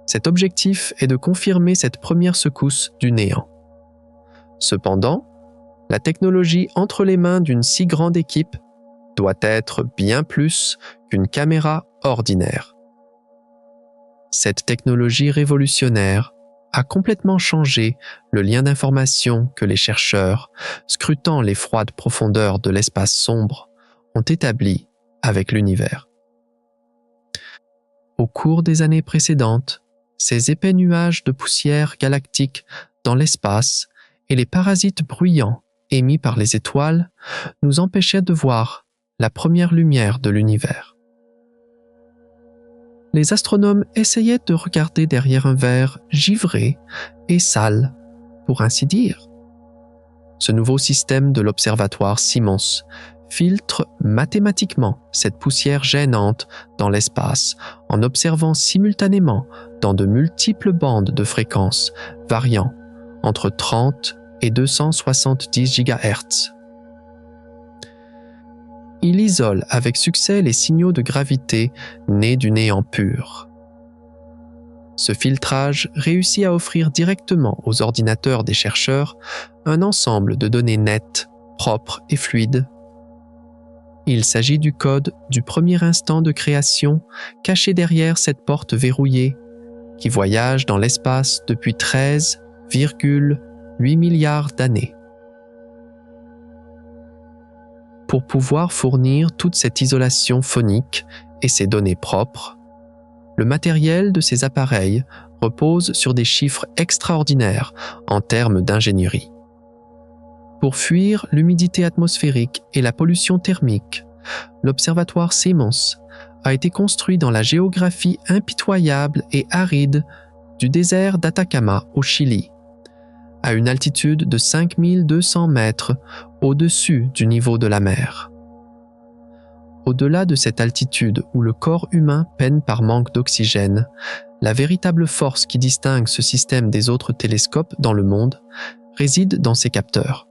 Cet objectif est de confirmer cette première secousse du néant. Cependant, la technologie entre les mains d'une si grande équipe doit être bien plus qu'une caméra ordinaire. Cette technologie révolutionnaire a complètement changé le lien d'information que les chercheurs, scrutant les froides profondeurs de l'espace sombre, ont établi avec l'univers. Au cours des années précédentes, ces épais nuages de poussière galactique dans l'espace et les parasites bruyants émis par les étoiles nous empêchaient de voir la première lumière de l'univers. Les astronomes essayaient de regarder derrière un verre givré et sale, pour ainsi dire. Ce nouveau système de l'observatoire Simons filtre mathématiquement cette poussière gênante dans l'espace en observant simultanément dans de multiples bandes de fréquences variant entre 30 et 270 GHz. Il isole avec succès les signaux de gravité nés du néant pur. Ce filtrage réussit à offrir directement aux ordinateurs des chercheurs un ensemble de données nettes, propres et fluides. Il s'agit du code du premier instant de création caché derrière cette porte verrouillée qui voyage dans l'espace depuis 13,8 milliards d'années. Pour pouvoir fournir toute cette isolation phonique et ces données propres, le matériel de ces appareils repose sur des chiffres extraordinaires en termes d'ingénierie. Pour fuir l'humidité atmosphérique et la pollution thermique, l'observatoire Simons a été construit dans la géographie impitoyable et aride du désert d'Atacama au Chili, à une altitude de 5200 mètres au-dessus du niveau de la mer. Au-delà de cette altitude où le corps humain peine par manque d'oxygène, la véritable force qui distingue ce système des autres télescopes dans le monde réside dans ses capteurs.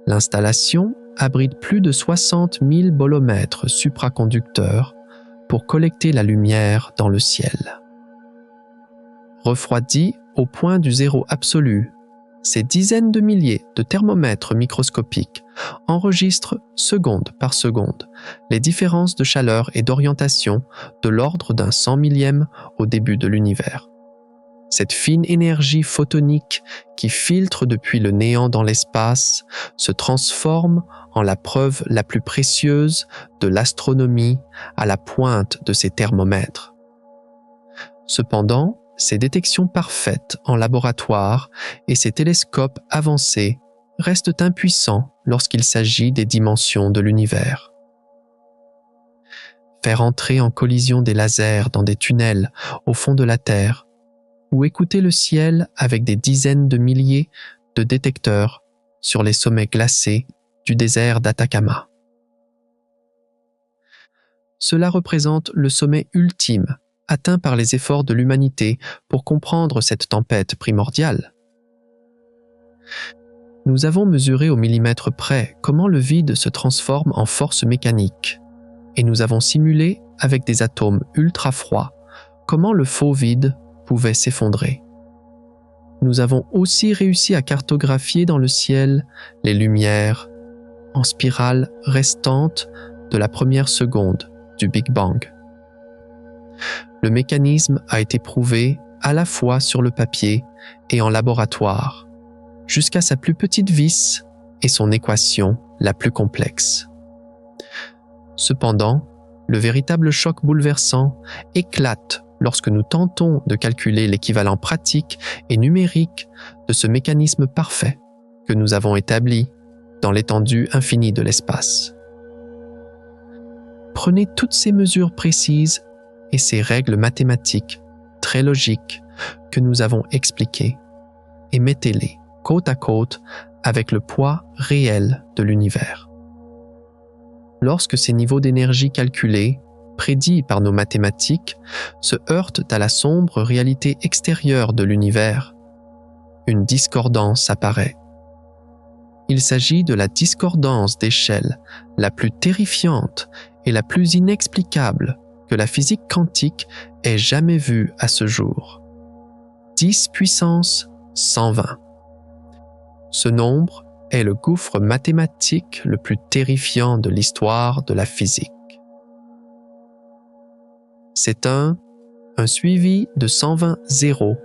L'installation abrite plus de 60 000 bolomètres supraconducteurs pour collecter la lumière dans le ciel. Refroidis au point du zéro absolu, ces dizaines de milliers de thermomètres microscopiques enregistrent seconde par seconde les différences de chaleur et d'orientation de l'ordre d'un 100 millième au début de l'univers. Cette fine énergie photonique qui filtre depuis le néant dans l'espace se transforme en la preuve la plus précieuse de l'astronomie à la pointe de ces thermomètres. Cependant, ces détections parfaites en laboratoire et ces télescopes avancés restent impuissants lorsqu'il s'agit des dimensions de l'univers. Faire entrer en collision des lasers dans des tunnels au fond de la Terre ou écouter le ciel avec des dizaines de milliers de détecteurs sur les sommets glacés du désert d'Atacama. Cela représente le sommet ultime atteint par les efforts de l'humanité pour comprendre cette tempête primordiale. Nous avons mesuré au millimètre près comment le vide se transforme en force mécanique, et nous avons simulé avec des atomes ultra froids comment le faux vide pouvait s'effondrer. Nous avons aussi réussi à cartographier dans le ciel les lumières en spirale restantes de la première seconde du Big Bang. Le mécanisme a été prouvé à la fois sur le papier et en laboratoire, jusqu'à sa plus petite vis et son équation la plus complexe. Cependant, le véritable choc bouleversant éclate lorsque nous tentons de calculer l'équivalent pratique et numérique de ce mécanisme parfait que nous avons établi dans l'étendue infinie de l'espace. Prenez toutes ces mesures précises et ces règles mathématiques très logiques que nous avons expliquées et mettez-les côte à côte avec le poids réel de l'univers. Lorsque ces niveaux d'énergie calculés, prédits par nos mathématiques, se heurtent à la sombre réalité extérieure de l'univers, une discordance apparaît. Il s'agit de la discordance d'échelle la plus terrifiante et la plus inexplicable que la physique quantique ait jamais vue à ce jour. 10 puissance 120. Ce nombre est le gouffre mathématique le plus terrifiant de l'histoire de la physique. C'est un suivi de 120 zéros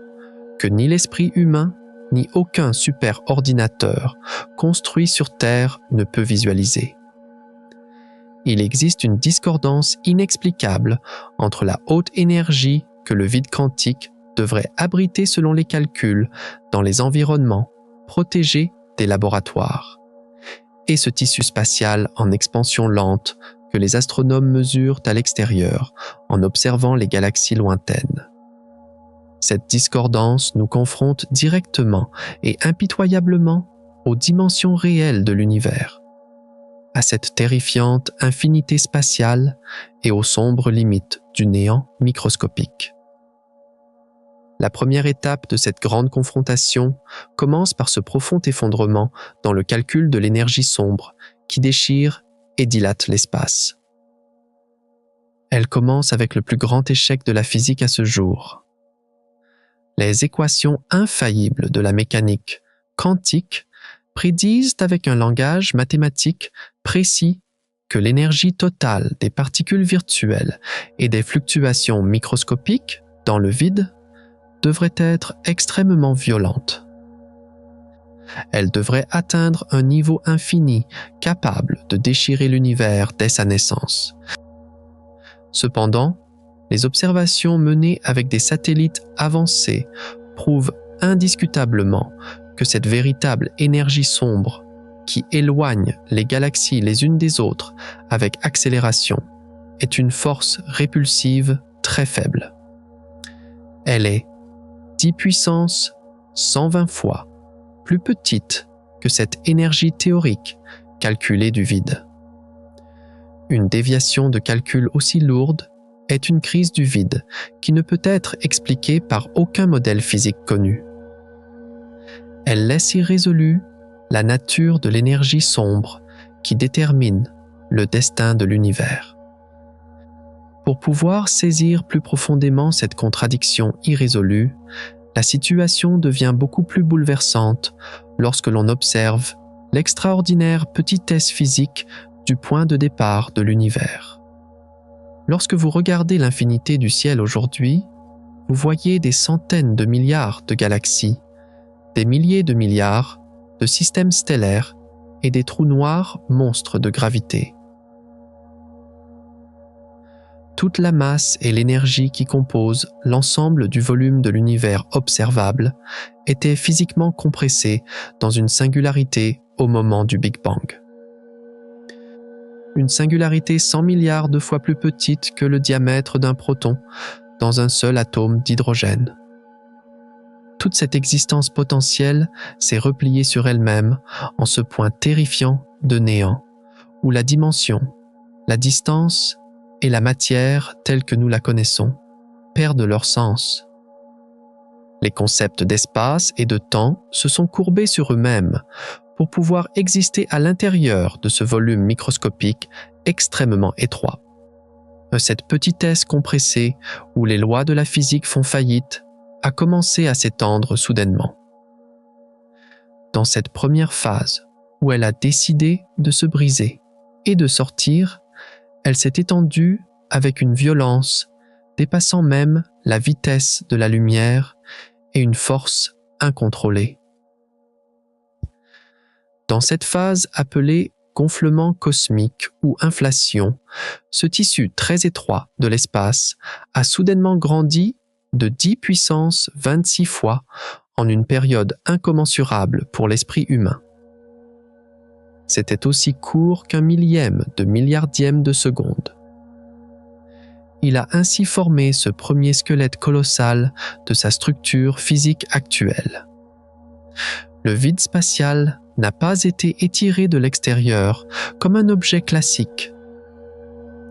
que ni l'esprit humain ni aucun superordinateur construit sur Terre ne peut visualiser. Il existe une discordance inexplicable entre la haute énergie que le vide quantique devrait abriter selon les calculs dans les environnements protégés des laboratoires et ce tissu spatial en expansion lente que les astronomes mesurent à l'extérieur en observant les galaxies lointaines. Cette discordance nous confronte directement et impitoyablement aux dimensions réelles de l'univers, à cette terrifiante infinité spatiale et aux sombres limites du néant microscopique. La première étape de cette grande confrontation commence par ce profond effondrement dans le calcul de l'énergie sombre qui déchire et dilate l'espace. Elle commence avec le plus grand échec de la physique à ce jour. Les équations infaillibles de la mécanique quantique prédisent avec un langage mathématique précis que l'énergie totale des particules virtuelles et des fluctuations microscopiques dans le vide devrait être extrêmement violente. Elle devrait atteindre un niveau infini capable de déchirer l'univers dès sa naissance. Cependant, les observations menées avec des satellites avancés prouvent indiscutablement que cette véritable énergie sombre qui éloigne les galaxies les unes des autres avec accélération est une force répulsive très faible. Elle est 10 puissance 120 fois plus petite que cette énergie théorique calculée du vide. Une déviation de calcul aussi lourde est une crise du vide qui ne peut être expliquée par aucun modèle physique connu. Elle laisse irrésolue la nature de l'énergie sombre qui détermine le destin de l'univers. Pour pouvoir saisir plus profondément cette contradiction irrésolue, la situation devient beaucoup plus bouleversante lorsque l'on observe l'extraordinaire petitesse physique du point de départ de l'univers. Lorsque vous regardez l'infinité du ciel aujourd'hui, vous voyez des centaines de milliards de galaxies, des milliers de milliards de systèmes stellaires et des trous noirs monstres de gravité. Toute la masse et l'énergie qui composent l'ensemble du volume de l'univers observable étaient physiquement compressées dans une singularité au moment du Big Bang. Une singularité 100 milliards de fois plus petite que le diamètre d'un proton dans un seul atome d'hydrogène. Toute cette existence potentielle s'est repliée sur elle-même en ce point terrifiant de néant, où la dimension, la distance et la matière telle que nous la connaissons perdent leur sens. Les concepts d'espace et de temps se sont courbés sur eux-mêmes pour pouvoir exister à l'intérieur de ce volume microscopique extrêmement étroit. Cette petitesse compressée où les lois de la physique font faillite a commencé à s'étendre soudainement. Dans cette première phase où elle a décidé de se briser et de sortir, elle s'est étendue avec une violence dépassant même la vitesse de la lumière et une force incontrôlée. Dans cette phase appelée gonflement cosmique ou inflation, ce tissu très étroit de l'espace a soudainement grandi de 10 puissance 26 fois en une période incommensurable pour l'esprit humain. C'était aussi court qu'un millième de milliardième de seconde. Il a ainsi formé ce premier squelette colossal de sa structure physique actuelle. Le vide spatial n'a pas été étiré de l'extérieur comme un objet classique.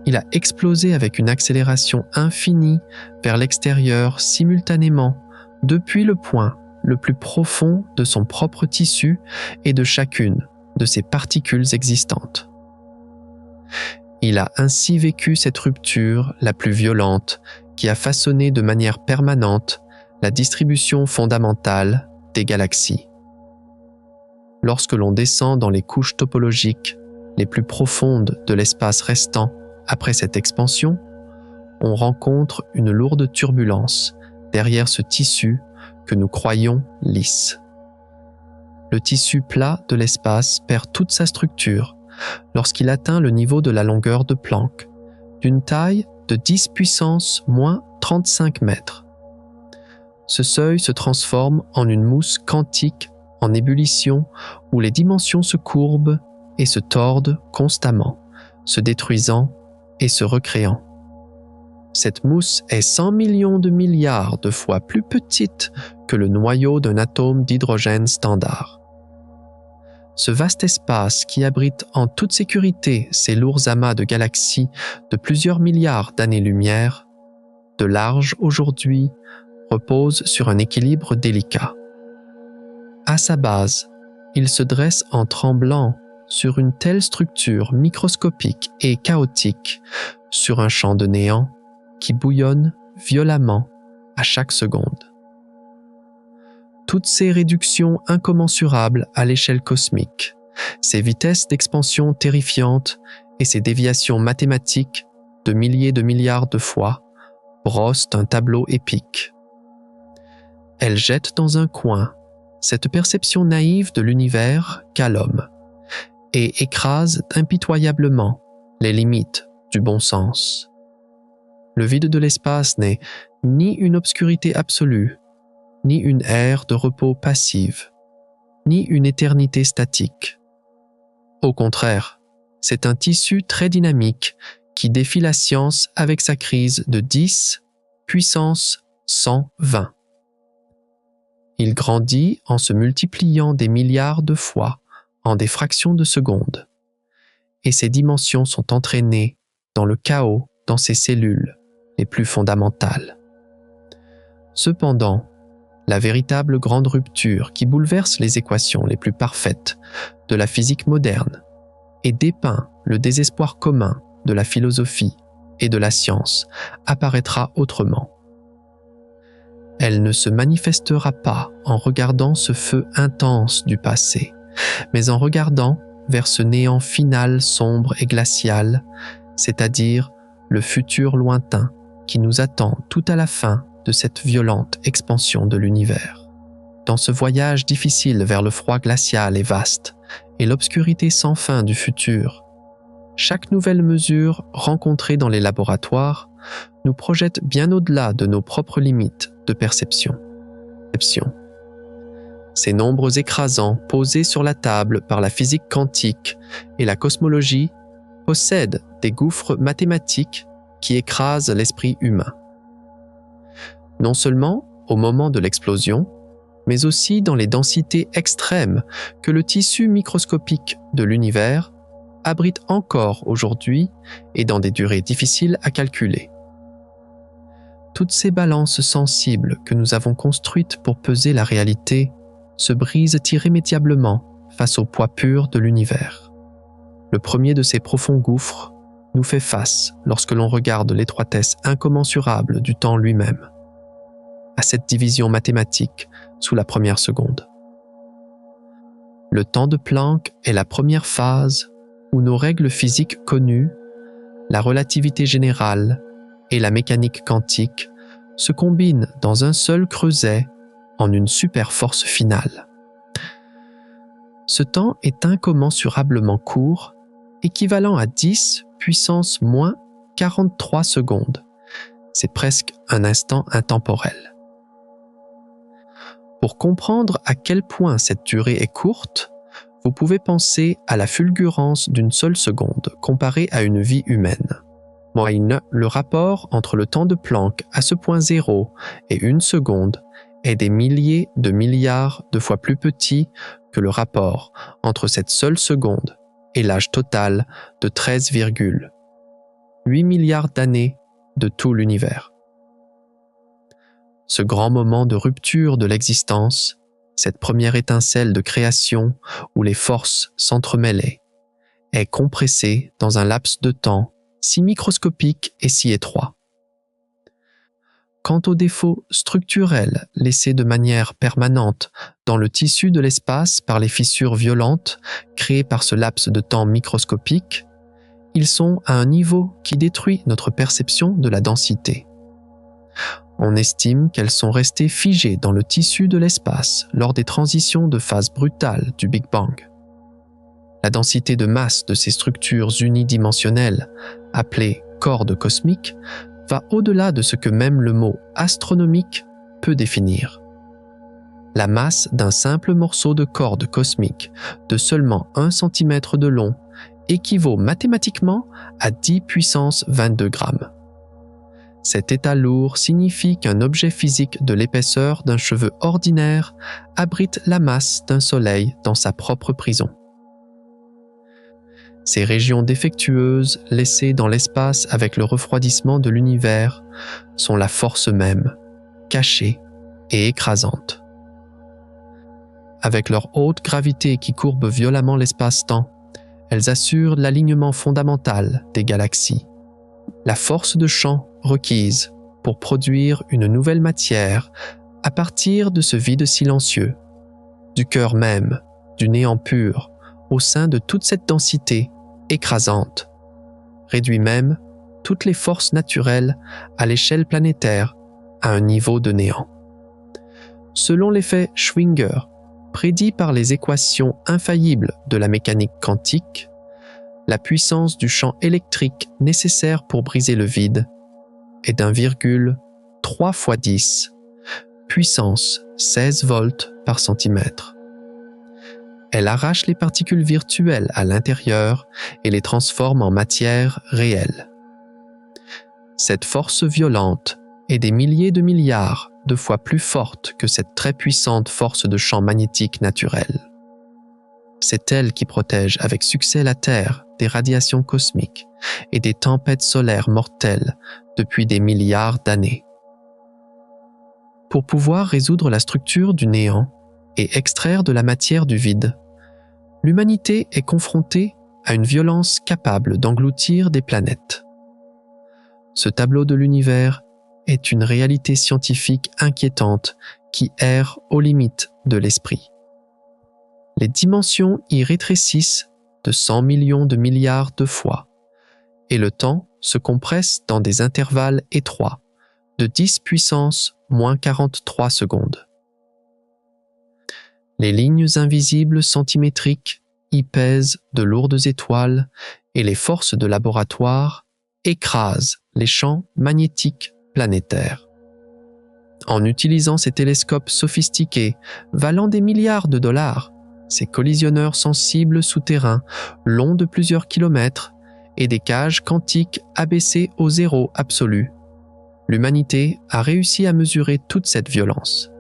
Il a explosé avec une accélération infinie vers l'extérieur simultanément depuis le point le plus profond de son propre tissu et de chacune de ses particules existantes. Il a ainsi vécu cette rupture la plus violente qui a façonné de manière permanente la distribution fondamentale des galaxies. Lorsque l'on descend dans les couches topologiques les plus profondes de l'espace restant après cette expansion, on rencontre une lourde turbulence derrière ce tissu que nous croyons lisse. Le tissu plat de l'espace perd toute sa structure lorsqu'il atteint le niveau de la longueur de Planck, d'une taille de 10 puissance moins 35 mètres. Ce seuil se transforme en une mousse quantique en ébullition où les dimensions se courbent et se tordent constamment, se détruisant et se recréant. Cette mousse est 100 millions de milliards de fois plus petite que le noyau d'un atome d'hydrogène standard. Ce vaste espace qui abrite en toute sécurité ces lourds amas de galaxies de plusieurs milliards d'années-lumière, de large aujourd'hui, repose sur un équilibre délicat. À sa base, il se dresse en tremblant sur une telle structure microscopique et chaotique, sur un champ de néant qui bouillonne violemment à chaque seconde. Toutes ces réductions incommensurables à l'échelle cosmique, ces vitesses d'expansion terrifiantes et ces déviations mathématiques de milliers de milliards de fois brossent un tableau épique. Elles jettent dans un coin cette perception naïve de l'univers qu'a l'homme et écrasent impitoyablement les limites du bon sens. Le vide de l'espace n'est ni une obscurité absolue, ni une ère de repos passive, ni une éternité statique. Au contraire, c'est un tissu très dynamique qui défie la science avec sa crise de 10 puissance 120. Il grandit en se multipliant des milliards de fois en des fractions de secondes, et ses dimensions sont entraînées dans le chaos dans ses cellules les plus fondamentales. Cependant, la véritable grande rupture qui bouleverse les équations les plus parfaites de la physique moderne et dépeint le désespoir commun de la philosophie et de la science apparaîtra autrement. Elle ne se manifestera pas en regardant ce feu intense du passé, mais en regardant vers ce néant final sombre et glacial, c'est-à-dire le futur lointain qui nous attend tout à la fin de cette violente expansion de l'univers. Dans ce voyage difficile vers le froid glacial et vaste et l'obscurité sans fin du futur, chaque nouvelle mesure rencontrée dans les laboratoires nous projette bien au-delà de nos propres limites de perception. Ces nombres écrasants posés sur la table par la physique quantique et la cosmologie possèdent des gouffres mathématiques qui écrasent l'esprit humain. Non seulement au moment de l'explosion, mais aussi dans les densités extrêmes que le tissu microscopique de l'univers abrite encore aujourd'hui et dans des durées difficiles à calculer. Toutes ces balances sensibles que nous avons construites pour peser la réalité se brisent irrémédiablement face au poids pur de l'univers. Le premier de ces profonds gouffres nous fait face lorsque l'on regarde l'étroitesse incommensurable du temps lui-même, à cette division mathématique sous la première seconde. Le temps de Planck est la première phase où nos règles physiques connues, la relativité générale et la mécanique quantique se combinent dans un seul creuset en une superforce finale. Ce temps est incommensurablement court équivalent à 10 puissance moins 43 secondes. C'est presque un instant intemporel. Pour comprendre à quel point cette durée est courte, vous pouvez penser à la fulgurance d'une seule seconde comparée à une vie humaine. Le rapport entre le temps de Planck à ce point zéro et une seconde est des milliers de milliards de fois plus petit que le rapport entre cette seule seconde et l'âge total de 13,8 milliards d'années de tout l'univers. Ce grand moment de rupture de l'existence, cette première étincelle de création où les forces s'entremêlaient, est compressé dans un laps de temps si microscopique et si étroit. Quant aux défauts structurels laissés de manière permanente dans le tissu de l'espace par les fissures violentes créées par ce laps de temps microscopique, ils sont à un niveau qui détruit notre perception de la densité. On estime qu'elles sont restées figées dans le tissu de l'espace lors des transitions de phase brutales du Big Bang. La densité de masse de ces structures unidimensionnelles, appelées cordes cosmiques, va au-delà de ce que même le mot astronomique peut définir. La masse d'un simple morceau de corde cosmique de seulement 1 cm de long équivaut mathématiquement à 10 puissance 22 grammes. Cet état lourd signifie qu'un objet physique de l'épaisseur d'un cheveu ordinaire abrite la masse d'un soleil dans sa propre prison. Ces régions défectueuses laissées dans l'espace avec le refroidissement de l'univers sont la force même, cachée et écrasante. Avec leur haute gravité qui courbe violemment l'espace-temps, elles assurent l'alignement fondamental des galaxies. La force de champ requise pour produire une nouvelle matière à partir de ce vide silencieux, du cœur même, du néant pur, au sein de toute cette densité écrasante, réduit même toutes les forces naturelles à l'échelle planétaire à un niveau de néant. Selon l'effet Schwinger, prédit par les équations infaillibles de la mécanique quantique, la puissance du champ électrique nécessaire pour briser le vide est d'1,3 × 10, puissance 16 volts par centimètre. Elle arrache les particules virtuelles à l'intérieur et les transforme en matière réelle. Cette force violente est des milliers de milliards de fois plus forte que cette très puissante force de champ magnétique naturelle. C'est elle qui protège avec succès la Terre des radiations cosmiques et des tempêtes solaires mortelles depuis des milliards d'années. Pour pouvoir résoudre la structure du néant et extraire de la matière du vide, l'humanité est confrontée à une violence capable d'engloutir des planètes. Ce tableau de l'univers est une réalité scientifique inquiétante qui erre aux limites de l'esprit. Les dimensions y rétrécissent de 100 millions de milliards de fois, et le temps se compresse dans des intervalles étroits de 10 puissance moins 43 secondes. Les lignes invisibles centimétriques y pèsent de lourdes étoiles et les forces de laboratoire écrasent les champs magnétiques planétaires. En utilisant ces télescopes sophistiqués valant des milliards de dollars, ces collisionneurs sensibles souterrains longs de plusieurs kilomètres et des cages quantiques abaissées au zéro absolu, l'humanité a réussi à mesurer toute cette violence.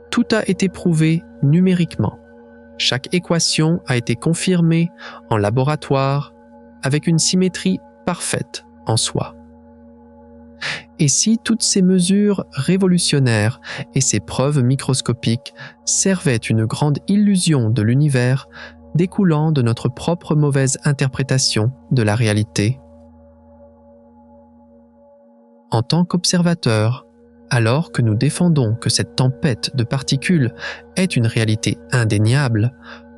Tout a été prouvé numériquement. Chaque équation a été confirmée en laboratoire avec une symétrie parfaite en soi. Et si toutes ces mesures révolutionnaires et ces preuves microscopiques servaient une grande illusion de l'univers découlant de notre propre mauvaise interprétation de la réalité? En tant qu'observateurs, alors que nous défendons que cette tempête de particules est une réalité indéniable,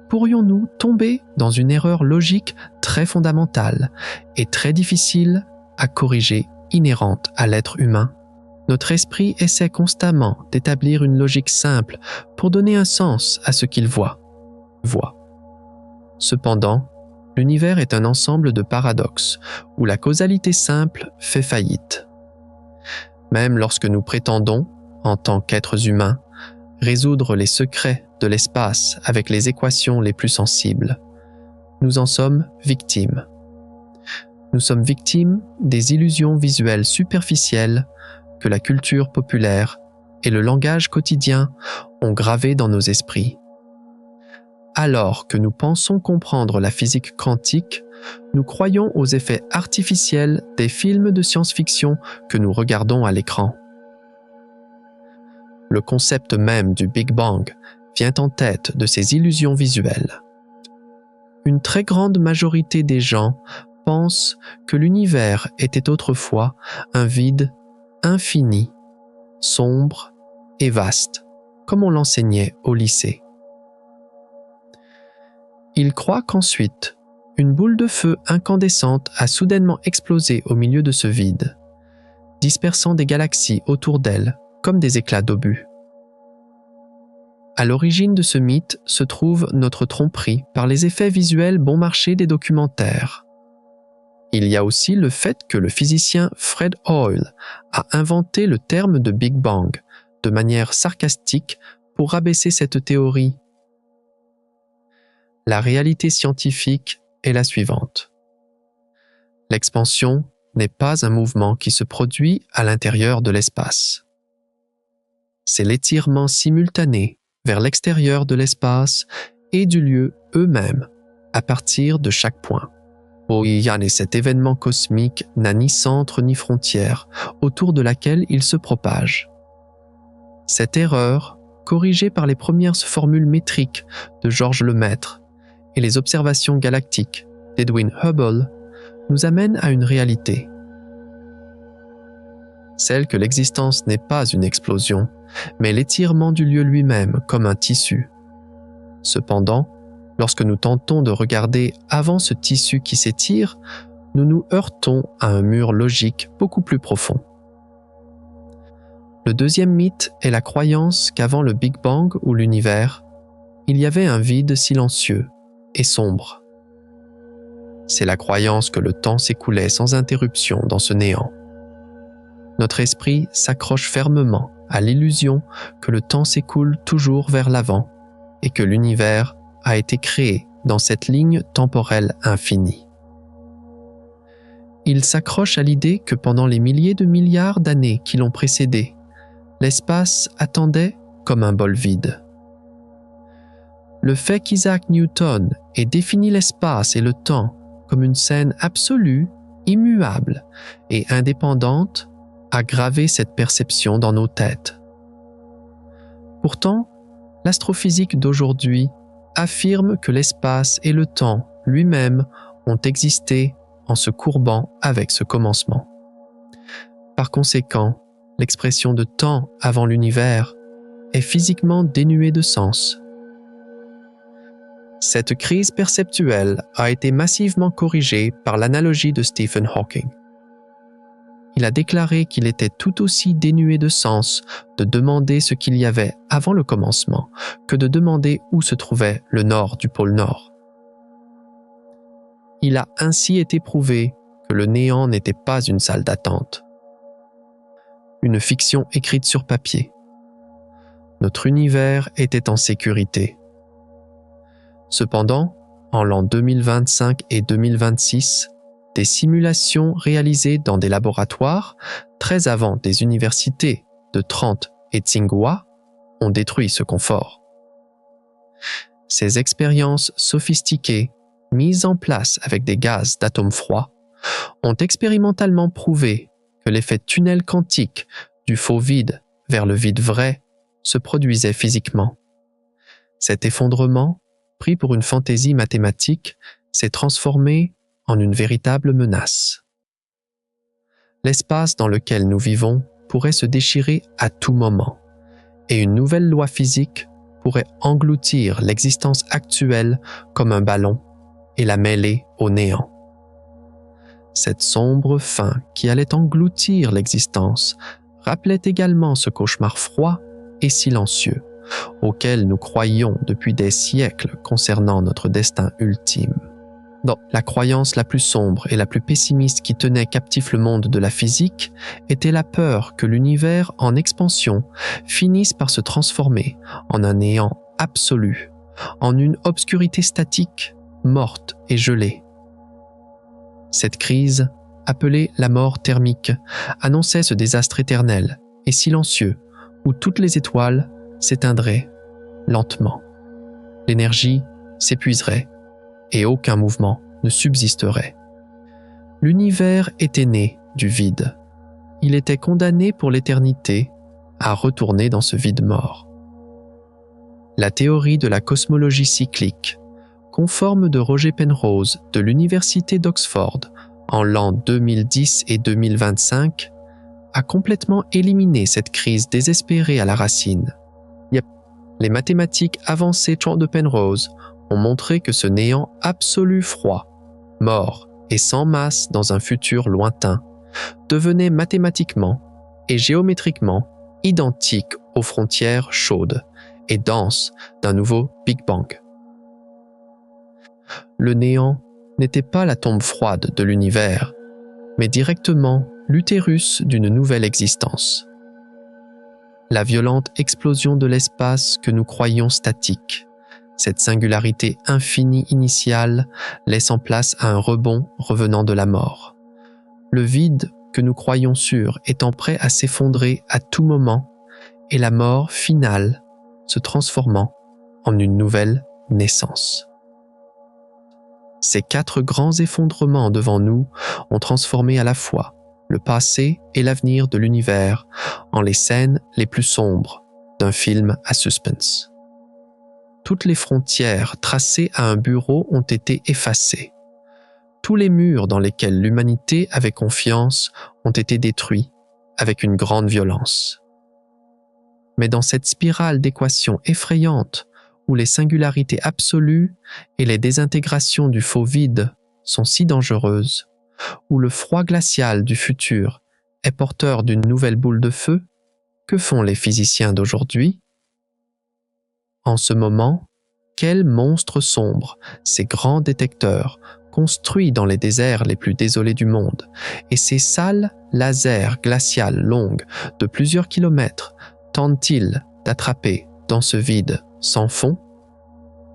pourrions-nous tomber dans une erreur logique très fondamentale et très difficile à corriger, inhérente à l'être humain? Notre esprit essaie constamment d'établir une logique simple pour donner un sens à ce qu'il voit. Cependant, L'univers est un ensemble de paradoxes où la causalité simple fait faillite. Même lorsque nous prétendons, en tant qu'êtres humains, résoudre les secrets de l'espace avec les équations les plus sensibles, nous en sommes victimes. Nous sommes victimes des illusions visuelles superficielles que la culture populaire et le langage quotidien ont gravées dans nos esprits. Alors que nous pensons comprendre la physique quantique, nous croyons aux effets artificiels des films de science-fiction que nous regardons à l'écran. Le concept même du Big Bang vient en tête de ces illusions visuelles. Une très grande majorité des gens pensent que l'univers était autrefois un vide infini, sombre et vaste, comme on l'enseignait au lycée. Ils croient qu'ensuite, une boule de feu incandescente a soudainement explosé au milieu de ce vide, dispersant des galaxies autour d'elle comme des éclats d'obus. À l'origine de ce mythe se trouve notre tromperie par les effets visuels bon marché des documentaires. Il y a aussi le fait que le physicien Fred Hoyle a inventé le terme de Big Bang de manière sarcastique pour rabaisser cette théorie. La réalité scientifique est la suivante. L'expansion n'est pas un mouvement qui se produit à l'intérieur de l'espace. C'est l'étirement simultané vers l'extérieur de l'espace et du lieu eux-mêmes à partir de chaque point. Et cet événement cosmique n'a ni centre ni frontière autour de laquelle il se propage. Cette erreur, corrigée par les premières formules métriques de Georges Lemaître et les observations galactiques d'Edwin Hubble, nous amène à une réalité. Celle que l'existence n'est pas une explosion, mais l'étirement du lieu lui-même comme un tissu. Cependant, lorsque nous tentons de regarder avant ce tissu qui s'étire, nous nous heurtons à un mur logique beaucoup plus profond. Le deuxième mythe est la croyance qu'avant le Big Bang ou l'univers, il y avait un vide silencieux et sombre. C'est la croyance que le temps s'écoulait sans interruption dans ce néant. Notre esprit s'accroche fermement à l'illusion que le temps s'écoule toujours vers l'avant et que l'univers a été créé dans cette ligne temporelle infinie. Il s'accroche à l'idée que pendant les milliers de milliards d'années qui l'ont précédé, l'espace attendait comme un bol vide. Le fait qu'Isaac Newton ait défini l'espace et le temps comme une scène absolue, immuable et indépendante a gravé cette perception dans nos têtes. Pourtant, l'astrophysique d'aujourd'hui affirme que l'espace et le temps lui-même ont existé en se courbant avec ce commencement. Par conséquent, l'expression de temps avant l'univers est physiquement dénuée de sens. Cette crise perceptuelle a été massivement corrigée par l'analogie de Stephen Hawking. Il a déclaré qu'il était tout aussi dénué de sens de demander ce qu'il y avait avant le commencement que de demander où se trouvait le nord du pôle Nord. Il a ainsi été prouvé que le néant n'était pas une salle d'attente, une fiction écrite sur papier. Notre univers était en sécurité. Cependant, en l'an 2025 et 2026, des simulations réalisées dans des laboratoires, très avant des universités de Trent et Tsinghua, ont détruit ce confort. Ces expériences sophistiquées, mises en place avec des gaz d'atomes froids, ont expérimentalement prouvé que l'effet tunnel quantique du faux vide vers le vide vrai se produisait physiquement. Cet effondrement, pris pour une fantaisie mathématique, s'est transformé en une véritable menace. L'espace dans lequel nous vivons pourrait se déchirer à tout moment, et une nouvelle loi physique pourrait engloutir l'existence actuelle comme un ballon et la mêler au néant. Cette sombre fin qui allait engloutir l'existence rappelait également ce cauchemar froid et silencieux auquel nous croyions depuis des siècles concernant notre destin ultime. La croyance la plus sombre et la plus pessimiste qui tenait captif le monde de la physique était la peur que l'univers en expansion finisse par se transformer en un néant absolu, en une obscurité statique, morte et gelée. Cette crise, appelée la mort thermique, annonçait ce désastre éternel et silencieux où toutes les étoiles s'éteindraient lentement. L'énergie s'épuiserait et aucun mouvement ne subsisterait. L'univers était né du vide. Il était condamné pour l'éternité à retourner dans ce vide mort. La théorie de la cosmologie cyclique, conforme de Roger Penrose de l'Université d'Oxford en l'an 2010 et 2025, a complètement éliminé cette crise désespérée à la racine. Les mathématiques avancées de Penrose ont montré que ce néant absolu froid, mort et sans masse dans un futur lointain, devenait mathématiquement et géométriquement identique aux frontières chaudes et denses d'un nouveau Big Bang. Le néant n'était pas la tombe froide de l'univers, mais directement l'utérus d'une nouvelle existence. La violente explosion de l'espace que nous croyions statique, cette singularité infinie initiale laissant place à un rebond revenant de la mort. Le vide que nous croyions sûr étant prêt à s'effondrer à tout moment et la mort finale se transformant en une nouvelle naissance. Ces 4 grands effondrements devant nous ont transformé à la fois le passé et l'avenir de l'univers en les scènes les plus sombres d'un film à suspense. Toutes les frontières tracées à un bureau ont été effacées. Tous les murs dans lesquels l'humanité avait confiance ont été détruits avec une grande violence. Mais dans cette spirale d'équations effrayantes où les singularités absolues et les désintégrations du faux vide sont si dangereuses, où le froid glacial du futur est porteur d'une nouvelle boule de feu, que font les physiciens d'aujourd'hui? En ce moment, quels monstres sombres, ces grands détecteurs construits dans les déserts les plus désolés du monde, et ces salles lasers glaciales longues de plusieurs kilomètres tentent-ils d'attraper dans ce vide sans fond?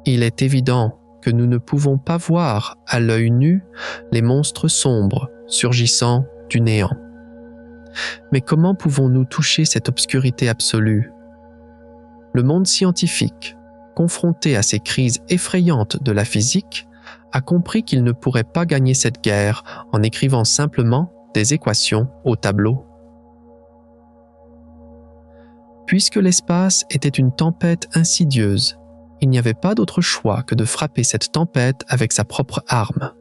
Il est évident que nous ne pouvons pas voir à l'œil nu les monstres sombres surgissant du néant. Mais comment pouvons-nous toucher cette obscurité absolue? Le monde scientifique, confronté à ces crises effrayantes de la physique, a compris qu'il ne pourrait pas gagner cette guerre en écrivant simplement des équations au tableau. Puisque l'espace était une tempête insidieuse, il n'y avait pas d'autre choix que de frapper cette tempête avec sa propre arme.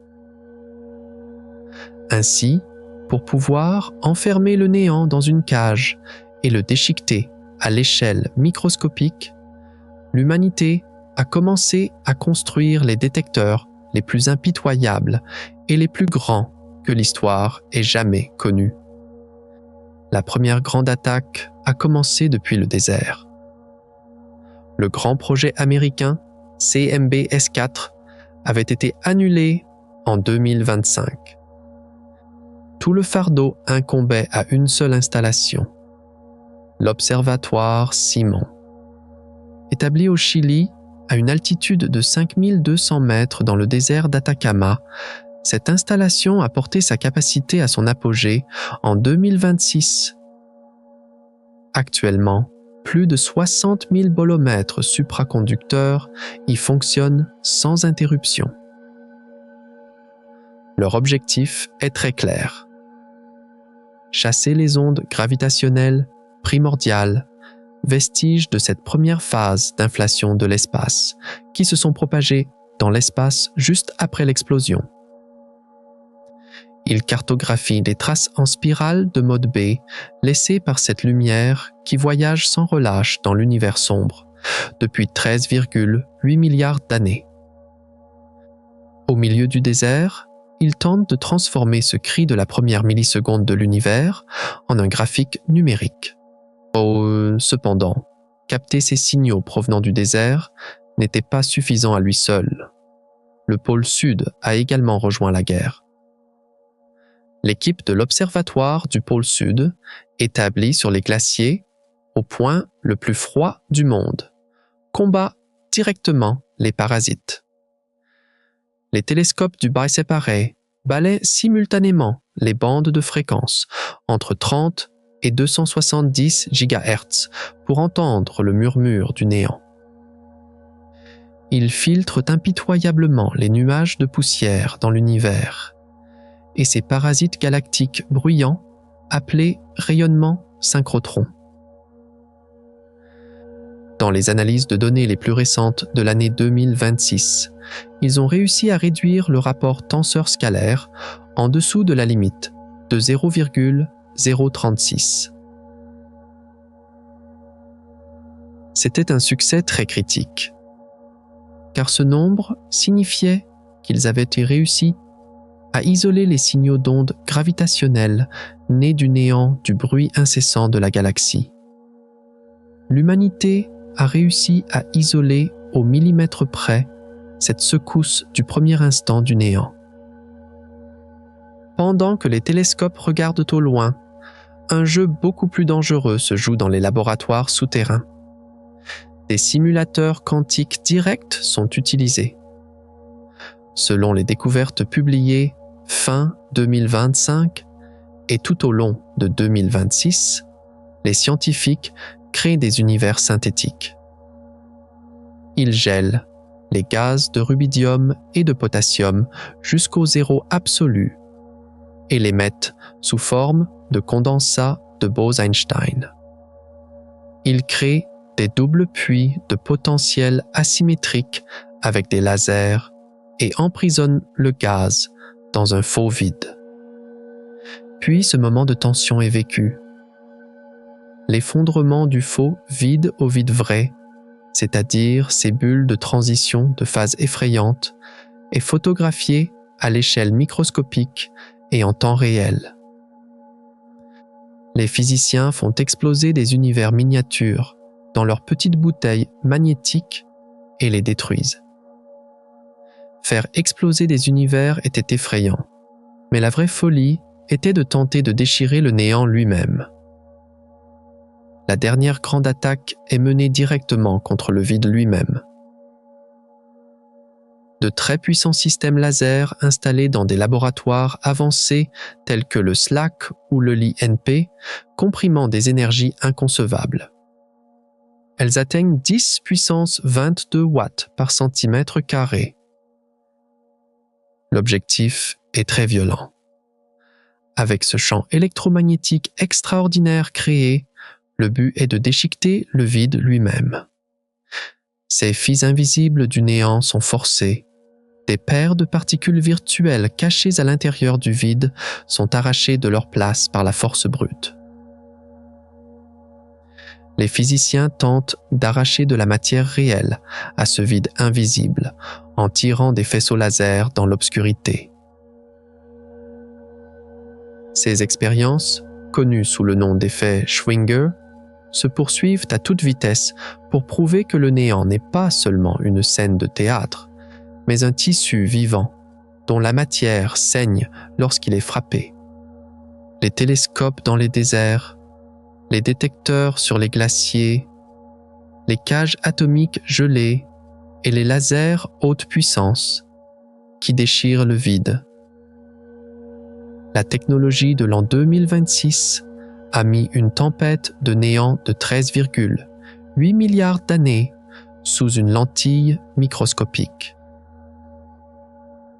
Ainsi, pour pouvoir enfermer le néant dans une cage et le déchiqueter à l'échelle microscopique, l'humanité a commencé à construire les détecteurs les plus impitoyables et les plus grands que l'histoire ait jamais connus. La première grande attaque a commencé depuis le désert. Le grand projet américain CMB-S4 avait été annulé en 2025. Tout le fardeau incombait à une seule installation, l'Observatoire Simon. Établi au Chili, à une altitude de 5200 mètres dans le désert d'Atacama, cette installation a porté sa capacité à son apogée en 2026. Actuellement, plus de 60 000 bolomètres supraconducteurs y fonctionnent sans interruption. Leur objectif est très clair. Chasser les ondes gravitationnelles primordiales, vestiges de cette première phase d'inflation de l'espace, qui se sont propagées dans l'espace juste après l'explosion. Il cartographie les traces en spirale de mode B laissées par cette lumière qui voyage sans relâche dans l'univers sombre depuis 13,8 milliards d'années. Au milieu du désert, il tente de transformer ce cri de la première milliseconde de l'univers en un graphique numérique. Cependant, capter ces signaux provenant du désert n'était pas suffisant à lui seul. le pôle sud a également rejoint la guerre. L'équipe de l'Observatoire du pôle sud, établie sur les glaciers, au point le plus froid du monde, combat directement les parasites. Les télescopes du Bicep Array balaient simultanément les bandes de fréquence entre 30 et 270 GHz pour entendre le murmure du néant. Ils filtrent impitoyablement les nuages de poussière dans l'univers et ces parasites galactiques bruyants appelés rayonnements synchrotrons. Dans les analyses de données les plus récentes de l'année 2026, ils ont réussi à réduire le rapport tenseur scalaire en dessous de la limite de 0,036. C'était un succès très critique, car ce nombre signifiait qu'ils avaient réussi à isoler les signaux d'ondes gravitationnelles nés du néant du bruit incessant de la galaxie. L'humanité a réussi à isoler au millimètre près cette secousse du premier instant du néant. Pendant que les télescopes regardent au loin, un jeu beaucoup plus dangereux se joue dans les laboratoires souterrains. Des simulateurs quantiques directs sont utilisés. Selon les découvertes publiées fin 2025 et tout au long de 2026, les scientifiques créent des univers synthétiques. Ils gèlent les gaz de rubidium et de potassium jusqu'au zéro absolu et les mettent sous forme de condensats de Bose-Einstein. Ils créent des doubles puits de potentiel asymétriques avec des lasers et emprisonnent le gaz dans un faux vide. Puis ce moment de tension est vécu. L'effondrement du faux vide au vide vrai, c'est-à-dire ces bulles de transition de phase effrayantes, est photographié à l'échelle microscopique et en temps réel. Les physiciens font exploser des univers miniatures dans leurs petites bouteilles magnétiques et les détruisent. Faire exploser des univers était effrayant, mais la vraie folie était de tenter de déchirer le néant lui-même. La dernière grande attaque est menée directement contre le vide lui-même. De très puissants systèmes laser installés dans des laboratoires avancés tels que le SLAC ou le LINP, comprimant des énergies inconcevables. Elles atteignent 10 puissance 22 watts par centimètre carré. L'objectif est très violent. Avec ce champ électromagnétique extraordinaire créé, le but est de déchiqueter le vide lui-même. Ces fils invisibles du néant sont forcés. Des paires de particules virtuelles cachées à l'intérieur du vide sont arrachées de leur place par la force brute. Les physiciens tentent d'arracher de la matière réelle à ce vide invisible en tirant des faisceaux laser dans l'obscurité. Ces expériences, connues sous le nom d'effet Schwinger, se poursuivent à toute vitesse pour prouver que le néant n'est pas seulement une scène de théâtre, mais un tissu vivant dont la matière saigne lorsqu'il est frappé. Les télescopes dans les déserts, les détecteurs sur les glaciers, les cages atomiques gelées et les lasers haute puissance qui déchirent le vide. La technologie de l'an 2026 a mis une tempête de néant de 13,8 milliards d'années sous une lentille microscopique.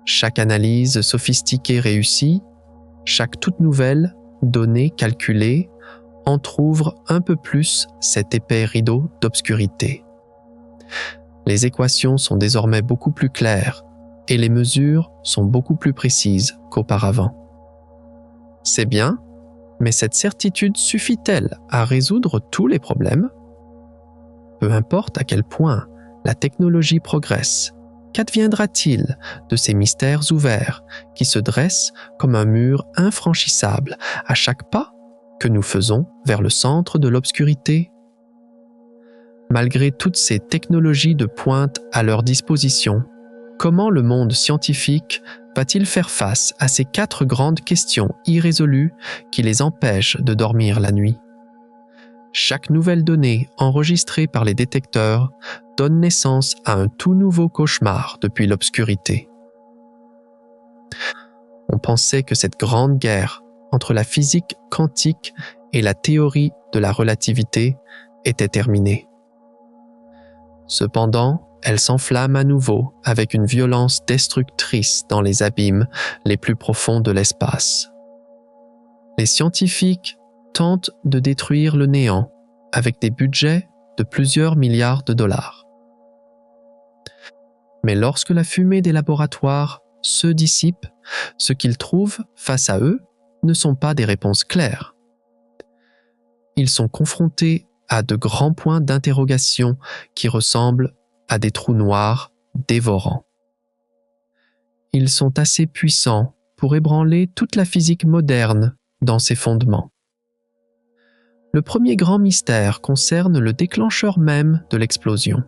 Chaque analyse sophistiquée réussie, chaque toute nouvelle donnée calculée, entr'ouvre un peu plus cet épais rideau d'obscurité. Les équations sont désormais beaucoup plus claires et les mesures sont beaucoup plus précises qu'auparavant. C'est bien, mais cette certitude suffit-elle à résoudre tous les problèmes? Peu importe à quel point la technologie progresse, qu'adviendra-t-il de ces mystères ouverts qui se dressent comme un mur infranchissable à chaque pas que nous faisons vers le centre de l'obscurité? Malgré toutes ces technologies de pointe à leur disposition, Comment le monde scientifique va-t-il faire face à ces 4 grandes questions irrésolues qui les empêchent de dormir la nuit? Chaque nouvelle donnée enregistrée par les détecteurs donne naissance à un tout nouveau cauchemar depuis l'obscurité. On pensait que cette grande guerre entre la physique quantique et la théorie de la relativité était terminée. Cependant, elle s'enflamme à nouveau avec une violence destructrice dans les abîmes les plus profonds de l'espace. Les scientifiques tentent de détruire le néant avec des budgets de plusieurs milliards de dollars. Mais lorsque la fumée des laboratoires se dissipe, ce qu'ils trouvent face à eux ne sont pas des réponses claires. Ils sont confrontés à de grands points d'interrogation qui ressemblent à des trous noirs dévorants. Ils sont assez puissants pour ébranler toute la physique moderne dans ses fondements. Le premier grand mystère concerne le déclencheur même de l'explosion.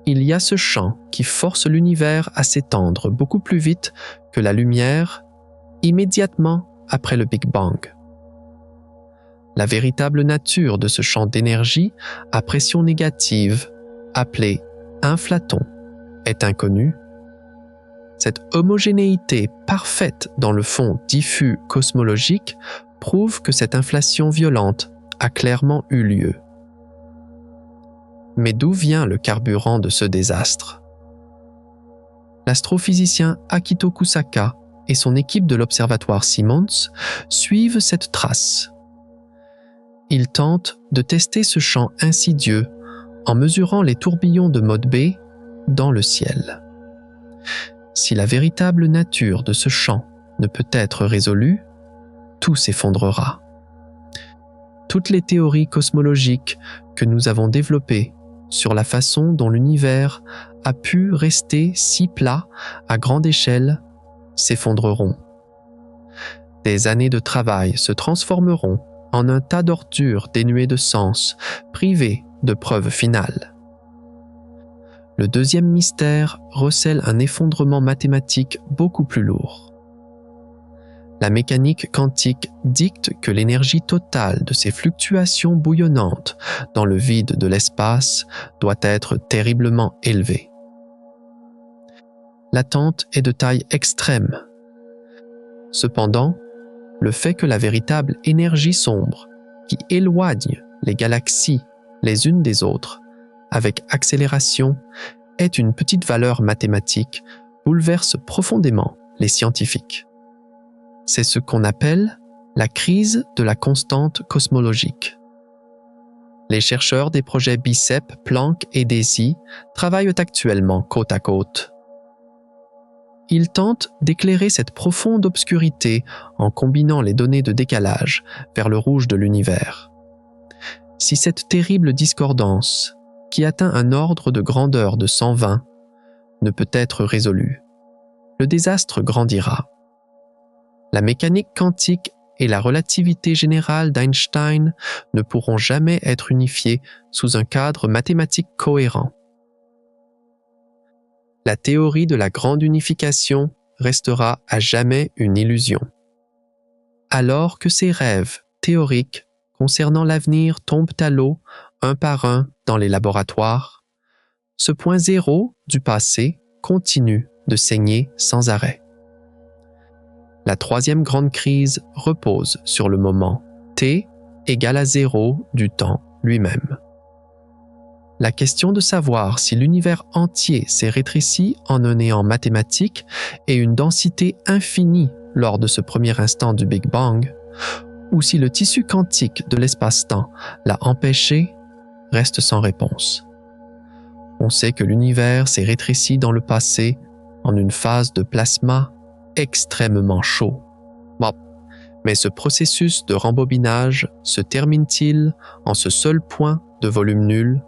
Il y a ce champ qui force l'univers à s'étendre beaucoup plus vite que la lumière immédiatement après le Big Bang. La véritable nature de ce champ d'énergie à pression négative, appelé inflaton, est inconnue. Cette homogénéité parfaite dans le fond diffus cosmologique prouve que cette inflation violente a clairement eu lieu. Mais d'où vient le carburant de ce désastre? L'astrophysicien Akito Kusaka et son équipe de l'observatoire Simons suivent cette trace. Ils tentent de tester ce champ insidieux en mesurant les tourbillons de mode B dans le ciel. Si la véritable nature de ce champ ne peut être résolue, tout s'effondrera. Toutes les théories cosmologiques que nous avons développées sur la façon dont l'univers a pu rester si plat à grande échelle s'effondreront. Des années de travail se transformeront en un tas d'ordures dénuées de sens, privées de preuves finales. Le deuxième mystère recèle un effondrement mathématique beaucoup plus lourd. La mécanique quantique dicte que l'énergie totale de ces fluctuations bouillonnantes dans le vide de l'espace doit être terriblement élevée. L'attente est de taille extrême. Cependant, le fait que la véritable énergie sombre, qui éloigne les galaxies les unes des autres, avec accélération, ait une petite valeur mathématique, bouleverse profondément les scientifiques. C'est ce qu'on appelle la crise de la constante cosmologique. Les chercheurs des projets BICEP, Planck et DESY travaillent actuellement côte à côte. Ils tentent d'éclairer cette profonde obscurité en combinant les données de décalage vers le rouge de l'univers. Si cette terrible discordance, qui atteint un ordre de grandeur de 120, ne peut être résolue, le désastre grandira. La mécanique quantique et la relativité générale d'Einstein ne pourront jamais être unifiées sous un cadre mathématique cohérent. La théorie de la grande unification restera à jamais une illusion. Alors que ces rêves théoriques concernant l'avenir tombent à l'eau un par un dans les laboratoires, ce point zéro du passé continue de saigner sans arrêt. La troisième grande crise repose sur le moment t égale à 0 du temps lui-même. La question de savoir si l'univers entier s'est rétréci en un néant mathématique et une densité infinie lors de ce premier instant du Big Bang, ou si le tissu quantique de l'espace-temps l'a empêché, reste sans réponse. On sait que l'univers s'est rétréci dans le passé en une phase de plasma extrêmement chaud. Bon, mais ce processus de rembobinage se termine-t-il en ce seul point de volume nul?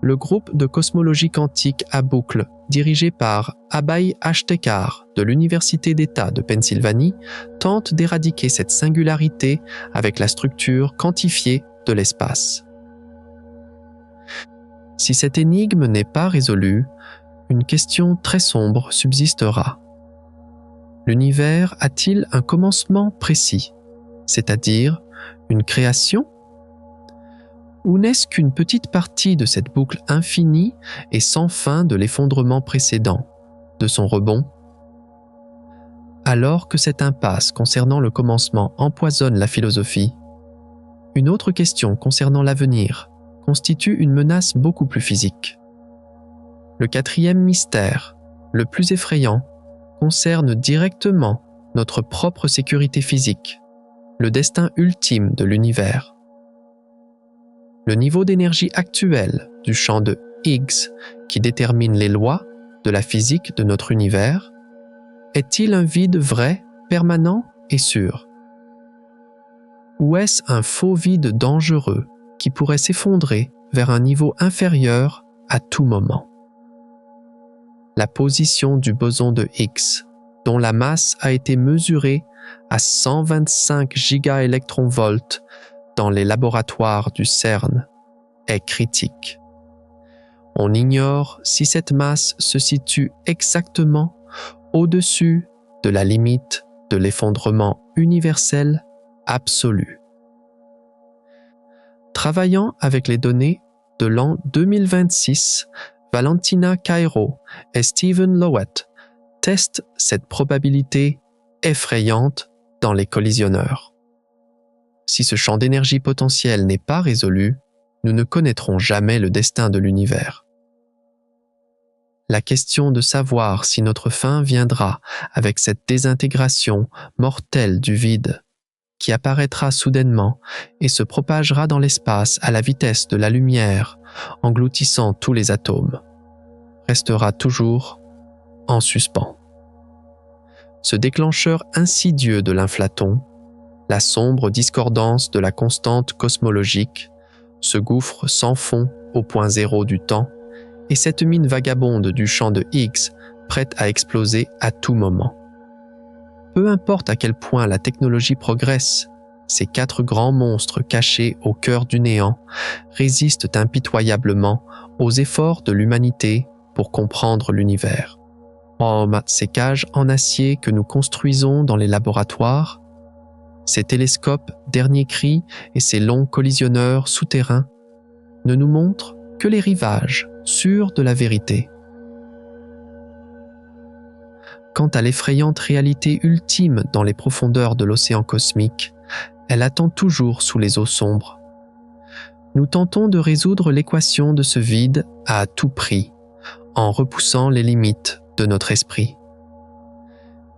Le groupe de cosmologie quantique à boucle, dirigé par Abhay Ashtekar de l'Université d'État de Pennsylvanie, tente d'éradiquer cette singularité avec la structure quantifiée de l'espace. Si cette énigme n'est pas résolue, une question très sombre subsistera. L'univers a-t-il un commencement précis, c'est-à-dire une création? Ou n'est-ce qu'une petite partie de cette boucle infinie et sans fin de l'effondrement précédent, de son rebond? Alors que cette impasse concernant le commencement empoisonne la philosophie, une autre question concernant l'avenir constitue une menace beaucoup plus physique. Le quatrième mystère, le plus effrayant, concerne directement notre propre sécurité physique, le destin ultime de l'univers. Le niveau d'énergie actuel du champ de Higgs qui détermine les lois de la physique de notre univers, est-il un vide vrai, permanent et sûr? Ou est-ce un faux vide dangereux qui pourrait s'effondrer vers un niveau inférieur à tout moment? La position du boson de Higgs, dont la masse a été mesurée à 125 gigaélectronvolts dans les laboratoires du CERN, est critique. On ignore si cette masse se situe exactement au-dessus de la limite de l'effondrement universel absolu. Travaillant avec les données de l'an 2026, Valentina Cairo et Stephen Lowett testent cette probabilité effrayante dans les collisionneurs. Si ce champ d'énergie potentiel n'est pas résolu, nous ne connaîtrons jamais le destin de l'univers. La question de savoir si notre fin viendra avec cette désintégration mortelle du vide, qui apparaîtra soudainement et se propagera dans l'espace à la vitesse de la lumière, engloutissant tous les atomes, restera toujours en suspens. Ce déclencheur insidieux de l'inflaton, la sombre discordance de la constante cosmologique, ce gouffre sans fond au point zéro du temps, et cette mine vagabonde du champ de Higgs prête à exploser à tout moment. Peu importe à quel point la technologie progresse, ces quatre grands monstres cachés au cœur du néant résistent impitoyablement aux efforts de l'humanité pour comprendre l'univers. Ces cages en acier que nous construisons dans les laboratoires, ces télescopes dernier cri et ces longs collisionneurs souterrains ne nous montrent que les rivages sûrs de la vérité. Quant à l'effrayante réalité ultime dans les profondeurs de l'océan cosmique, elle attend toujours sous les eaux sombres. Nous tentons de résoudre l'équation de ce vide à tout prix, en repoussant les limites de notre esprit.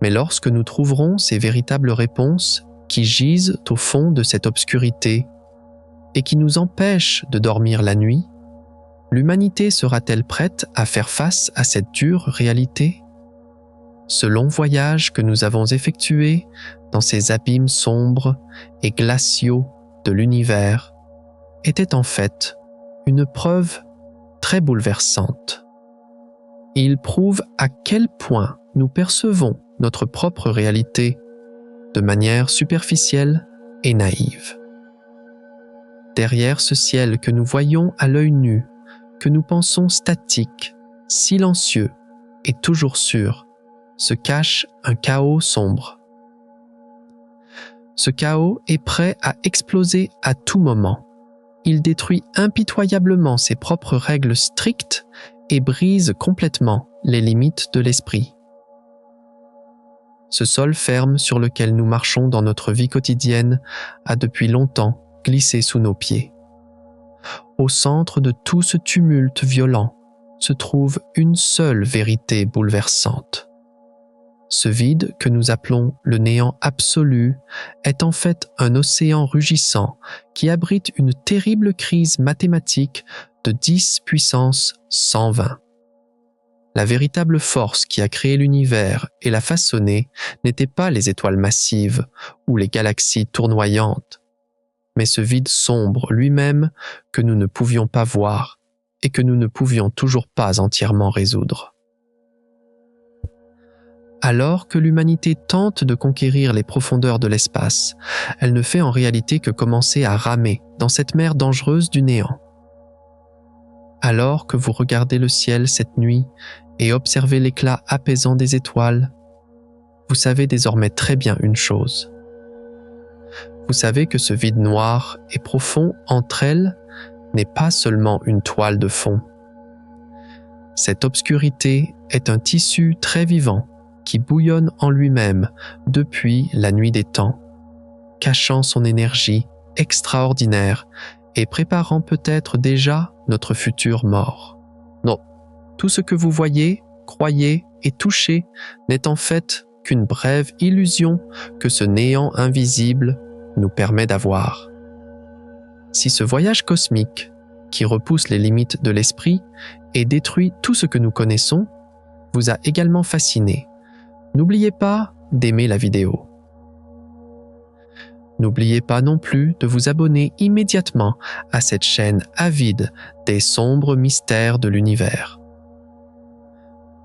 Mais lorsque nous trouverons ces véritables réponses qui gisent au fond de cette obscurité et qui nous empêchent de dormir la nuit, l'humanité sera-t-elle prête à faire face à cette dure réalité? Ce long voyage que nous avons effectué dans ces abîmes sombres et glaciaux de l'univers était en fait une preuve très bouleversante. Il prouve à quel point nous percevons notre propre réalité de manière superficielle et naïve. Derrière ce ciel que nous voyons à l'œil nu, que nous pensons statique, silencieux et toujours sûr, se cache un chaos sombre. Ce chaos est prêt à exploser à tout moment. Il détruit impitoyablement ses propres règles strictes et brise complètement les limites de l'esprit. Ce sol ferme sur lequel nous marchons dans notre vie quotidienne a depuis longtemps glissé sous nos pieds. Au centre de tout ce tumulte violent se trouve une seule vérité bouleversante. Ce vide que nous appelons le néant absolu est en fait un océan rugissant qui abrite une terrible crise mathématique de 10 puissance 120. La véritable force qui a créé l'univers et l'a façonné n'était pas les étoiles massives ou les galaxies tournoyantes, mais ce vide sombre lui-même que nous ne pouvions pas voir et que nous ne pouvions toujours pas entièrement résoudre. Alors que l'humanité tente de conquérir les profondeurs de l'espace, elle ne fait en réalité que commencer à ramer dans cette mer dangereuse du néant. Alors que vous regardez le ciel cette nuit et observez l'éclat apaisant des étoiles, vous savez désormais très bien une chose. Vous savez que ce vide noir et profond entre elles n'est pas seulement une toile de fond. Cette obscurité est un tissu très vivant qui bouillonne en lui-même depuis la nuit des temps, cachant son énergie extraordinaire et préparant peut-être déjà notre future mort. Non, tout ce que vous voyez, croyez et touchez n'est en fait qu'une brève illusion que ce néant invisible nous permet d'avoir. Si ce voyage cosmique, qui repousse les limites de l'esprit et détruit tout ce que nous connaissons, vous a également fasciné, n'oubliez pas d'aimer la vidéo. N'oubliez pas non plus de vous abonner immédiatement à cette chaîne avide des sombres mystères de l'univers.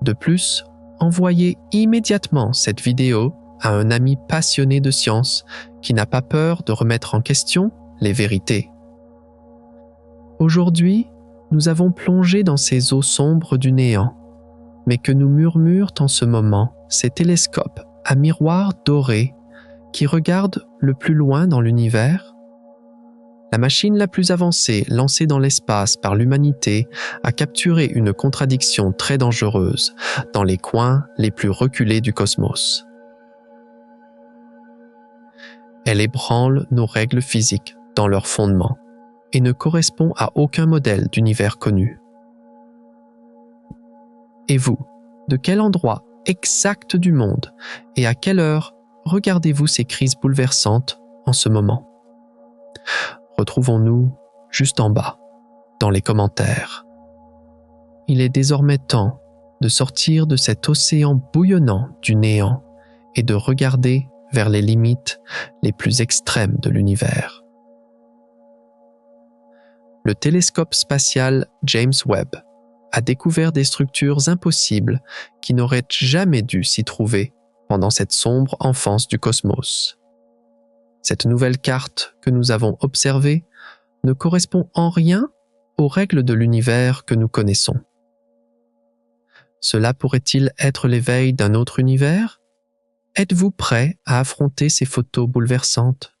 De plus, envoyez immédiatement cette vidéo à un ami passionné de science qui n'a pas peur de remettre en question les vérités. Aujourd'hui, nous avons plongé dans ces eaux sombres du néant, mais que nous murmurent en ce moment ces télescopes à miroirs dorés qui regardent le plus loin dans l'univers? La machine la plus avancée lancée dans l'espace par l'humanité a capturé une contradiction très dangereuse dans les coins les plus reculés du cosmos. Elle ébranle nos règles physiques dans leur fondement et ne correspond à aucun modèle d'univers connu. Et vous, de quel endroit exact du monde et à quelle heure regardez-vous ces crises bouleversantes en ce moment? Retrouvons-nous juste en bas, dans les commentaires. Il est désormais temps de sortir de cet océan bouillonnant du néant et de regarder vers les limites les plus extrêmes de l'univers. Le télescope spatial James Webb a découvert des structures impossibles qui n'auraient jamais dû s'y trouver pendant cette sombre enfance du cosmos. Cette nouvelle carte que nous avons observée ne correspond en rien aux règles de l'univers que nous connaissons. Cela pourrait-il être l'éveil d'un autre univers? Êtes-vous prêt à affronter ces photos bouleversantes?